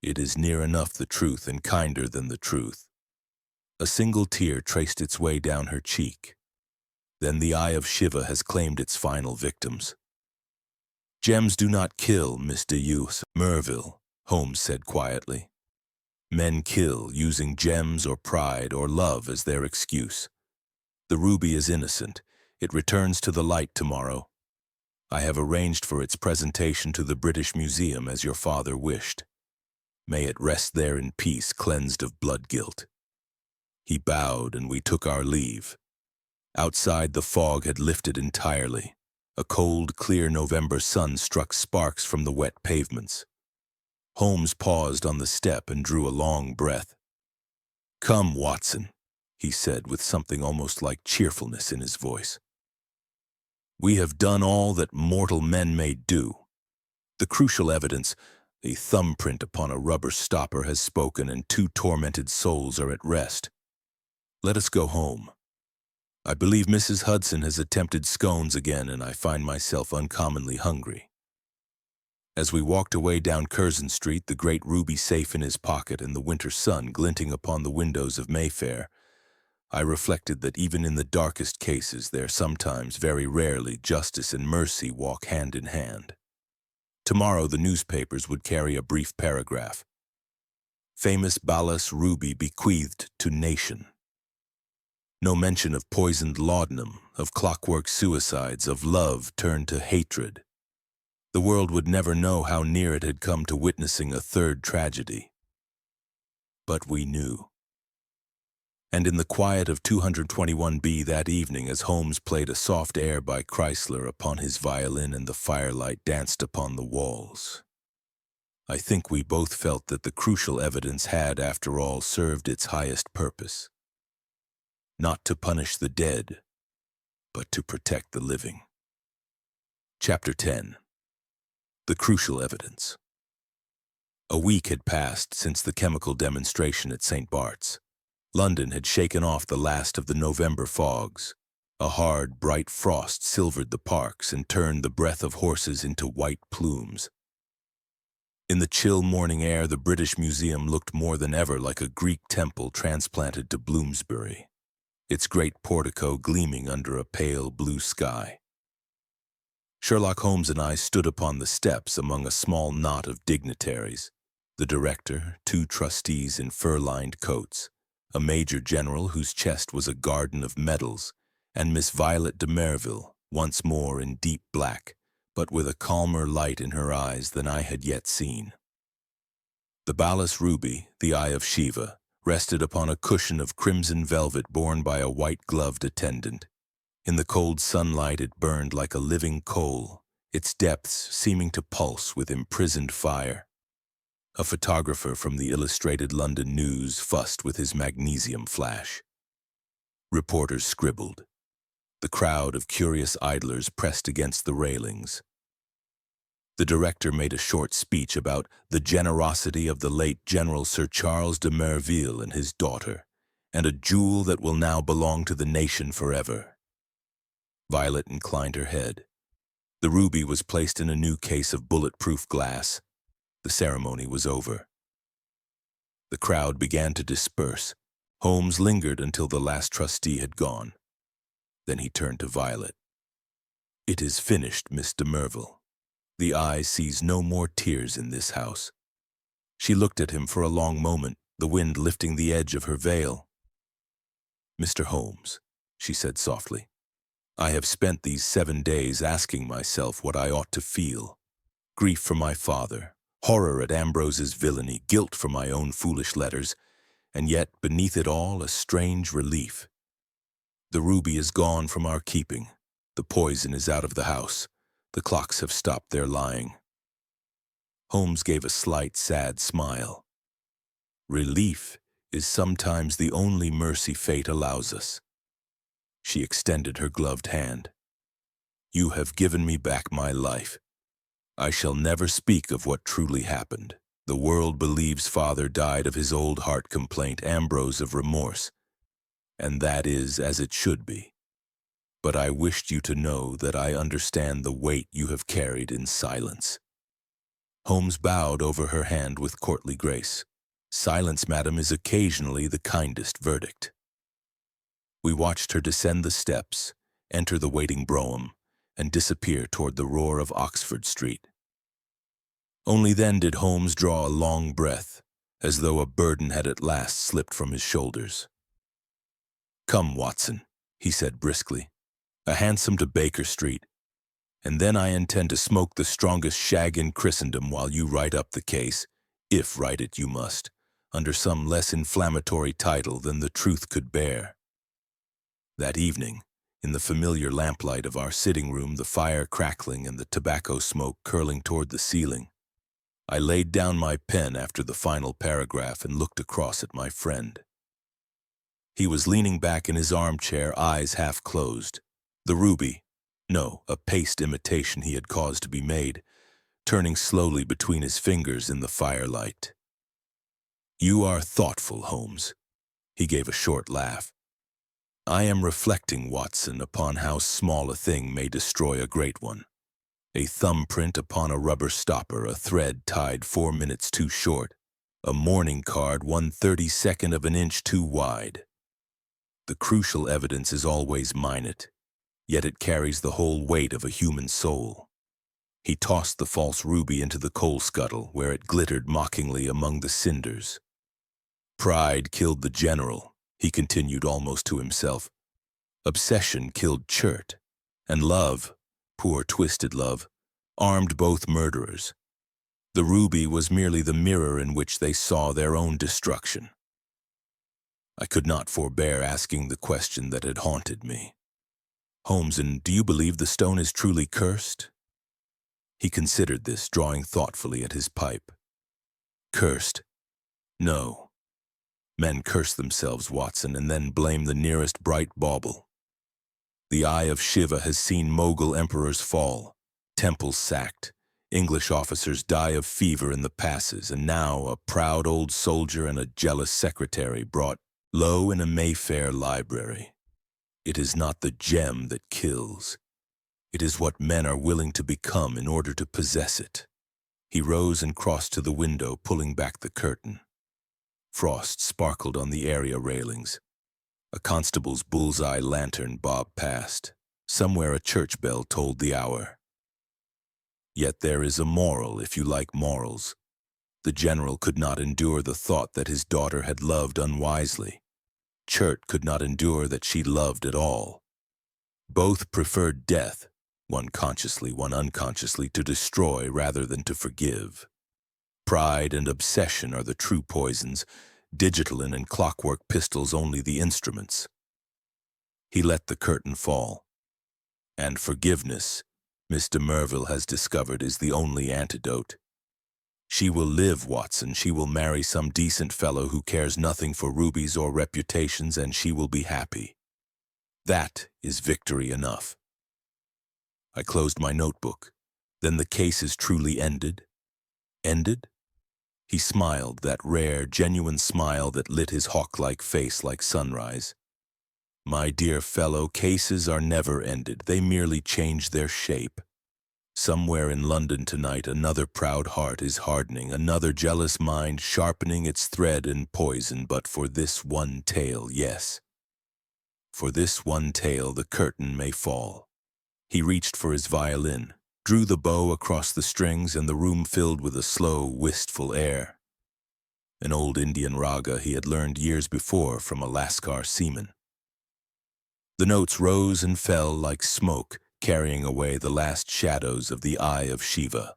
It is near enough the truth and kinder than the truth." A single tear traced its way down her cheek. Then the eye of Shiva has claimed its final victims. "Gems do not kill, Miss de Merville," Holmes said quietly. "Men kill using gems or pride or love as their excuse. The ruby is innocent. It returns to the light tomorrow. I have arranged for its presentation to the British Museum as your father wished. May it rest there in peace, cleansed of blood guilt." He bowed and we took our leave. Outside, the fog had lifted entirely. A cold, clear November sun struck sparks from the wet pavements. Holmes paused on the step and drew a long breath. "Come, Watson," he said with something almost like cheerfulness in his voice. "We have done all that mortal men may do. The crucial evidence, a thumbprint upon a rubber stopper, has spoken, and 2 tormented souls are at rest. Let us go home. I believe Mrs. Hudson has attempted scones again, and I find myself uncommonly hungry." As we walked away down Curzon Street, the great ruby safe in his pocket and the winter sun glinting upon the windows of Mayfair, I reflected that even in the darkest cases there sometimes, very rarely, justice and mercy walk hand in hand. Tomorrow the newspapers would carry a brief paragraph. "Famous Balas ruby bequeathed to nation." No mention of poisoned laudanum, of clockwork suicides, of love turned to hatred. The world would never know how near it had come to witnessing a third tragedy. But we knew. And in the quiet of 221B that evening, as Holmes played a soft air by Chrysler upon his violin and the firelight danced upon the walls, I think we both felt that the crucial evidence had, after all, served its highest purpose. Not to punish the dead, but to protect the living. Chapter 10. The Crucial Evidence. A week had passed since the chemical demonstration at St. Bart's. London had shaken off the last of the November fogs. A hard, bright frost silvered the parks and turned the breath of horses into white plumes. In the chill morning air, the British Museum looked more than ever like a Greek temple transplanted to Bloomsbury, its great portico gleaming under a pale blue sky. Sherlock Holmes and I stood upon the steps among a small knot of dignitaries, the director, 2 trustees in fur-lined coats, a major general whose chest was a garden of medals, and Miss Violet de Merville, once more in deep black, but with a calmer light in her eyes than I had yet seen. The Balas ruby, the eye of Shiva, rested upon a cushion of crimson velvet borne by a white-gloved attendant. In the cold sunlight it burned like a living coal, its depths seeming to pulse with imprisoned fire. A photographer from the Illustrated London News fussed with his magnesium flash. Reporters scribbled. The crowd of curious idlers pressed against the railings. The director made a short speech about the generosity of the late General Sir Charles de Merville and his daughter, and a jewel that will now belong to the nation forever. Violet inclined her head. The ruby was placed in a new case of bulletproof glass. The ceremony was over. The crowd began to disperse. Holmes lingered until the last trustee had gone. Then he turned to Violet. "It is finished, Miss de Merville. The eye sees no more tears in this house." She looked at him for a long moment, the wind lifting the edge of her veil. "Mr. Holmes," she said softly, "I have spent these 7 days asking myself what I ought to feel. Grief for my father, horror at Ambrose's villainy, guilt for my own foolish letters, and yet, beneath it all, a strange relief. The ruby is gone from our keeping. The poison is out of the house. The clocks have stopped their lying." Holmes gave a slight, sad smile. "Relief is sometimes the only mercy fate allows us." She extended her gloved hand. "You have given me back my life. I shall never speak of what truly happened. The world believes father died of his old heart complaint, Ambrose of remorse, and that is as it should be. But I wished you to know that I understand the weight you have carried in silence." Holmes bowed over her hand with courtly grace. "Silence, madam, is occasionally the kindest verdict." We watched her descend the steps, enter the waiting brougham, and disappear toward the roar of Oxford Street. Only then did Holmes draw a long breath, as though a burden had at last slipped from his shoulders. "Come, Watson," he said briskly. "A hansom to Baker Street, and then I intend to smoke the strongest shag in Christendom while you write up the case, if write it you must, under some less inflammatory title than the truth could bear." That evening, in the familiar lamplight of our sitting room, the fire crackling and the tobacco smoke curling toward the ceiling, I laid down my pen after the final paragraph and looked across at my friend. He was leaning back in his armchair, eyes half closed. The ruby, no, a paste imitation he had caused to be made, turning slowly between his fingers in the firelight. "You are thoughtful, Holmes." He gave a short laugh. "I am reflecting, Watson, upon how small a thing may destroy a great one. A thumbprint upon a rubber stopper, a thread tied 4 minutes too short, a mourning card 1/32 of an inch too wide. The crucial evidence is always minute, yet it carries the whole weight of a human soul." He tossed the false ruby into the coal scuttle, where it glittered mockingly among the cinders. "Pride killed the general," he continued almost to himself. "Obsession killed Chert, and love, poor twisted love, armed both murderers. The ruby was merely the mirror in which they saw their own destruction." I could not forbear asking the question that had haunted me. "Holmes, and do you believe the stone is truly cursed?" He considered this, drawing thoughtfully at his pipe. "Cursed? No. Men curse themselves, Watson, and then blame the nearest bright bauble. The eye of Shiva has seen Mughal emperors fall, temples sacked, English officers die of fever in the passes, and now a proud old soldier and a jealous secretary brought low in a Mayfair library. It is not the gem that kills. It is what men are willing to become in order to possess it." He rose and crossed to the window, pulling back the curtain. Frost sparkled on the area railings. A constable's bullseye lantern bobbed past. Somewhere a church bell tolled the hour. Yet there is a moral, if you like morals. The general could not endure the thought that his daughter had loved unwisely. Chert could not endure that she loved at all. Both preferred death, one consciously, one unconsciously, to destroy rather than to forgive. Pride and obsession are the true poisons, digitylin and clockwork pistols only the instruments. He let the curtain fall. "And forgiveness, Miss de Merville has discovered, is the only antidote. She will live, Watson. She will marry some decent fellow who cares nothing for rubies or reputations, and she will be happy. That is victory enough." I closed my notebook. "Then the case is truly ended?" "Ended?" He smiled, that rare, genuine smile that lit his hawk-like face like sunrise. "My dear fellow, cases are never ended. They merely change their shape. Somewhere in London tonight, another proud heart is hardening, another jealous mind sharpening its thread and poison, but for this one tale, yes. For this one tale the curtain may fall. He reached for his violin, drew the bow across the strings, and the room filled with a slow, wistful air. An old Indian raga he had learned years before from a Lascar seaman. The notes rose and fell like smoke, carrying away the last shadows of the Eye of Shiva.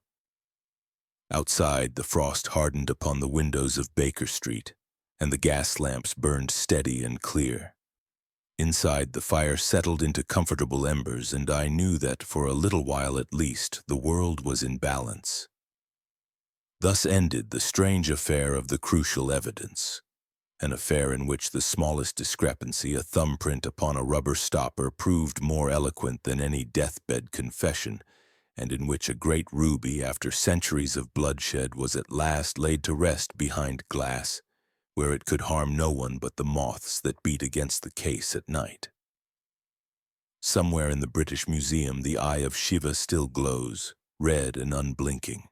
Outside, the frost hardened upon the windows of Baker Street, and the gas lamps burned steady and clear. Inside, the fire settled into comfortable embers, and I knew that, for a little while at least, the world was in balance. Thus ended the strange affair of the crucial evidence, an affair in which the smallest discrepancy, a thumbprint upon a rubber stopper, proved more eloquent than any deathbed confession, and in which a great ruby, after centuries of bloodshed, was at last laid to rest behind glass, where it could harm no one but the moths that beat against the case at night. Somewhere in the British Museum, the Eye of Shiva still glows, red and unblinking.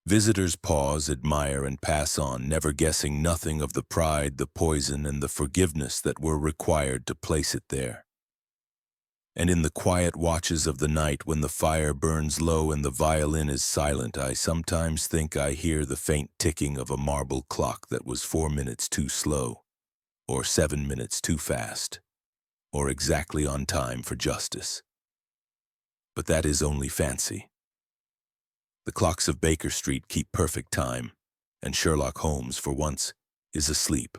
Visitors pause, admire, and pass on, never guessing nothing of the pride, the poison, and the forgiveness that were required to place it there. And in the quiet watches of the night, when the fire burns low and the violin is silent, I sometimes think I hear the faint ticking of a marble clock that was 4 minutes too slow, or 7 minutes too fast, or exactly on time for justice. But that is only fancy. The clocks of Baker Street keep perfect time, and Sherlock Holmes, for once, is asleep.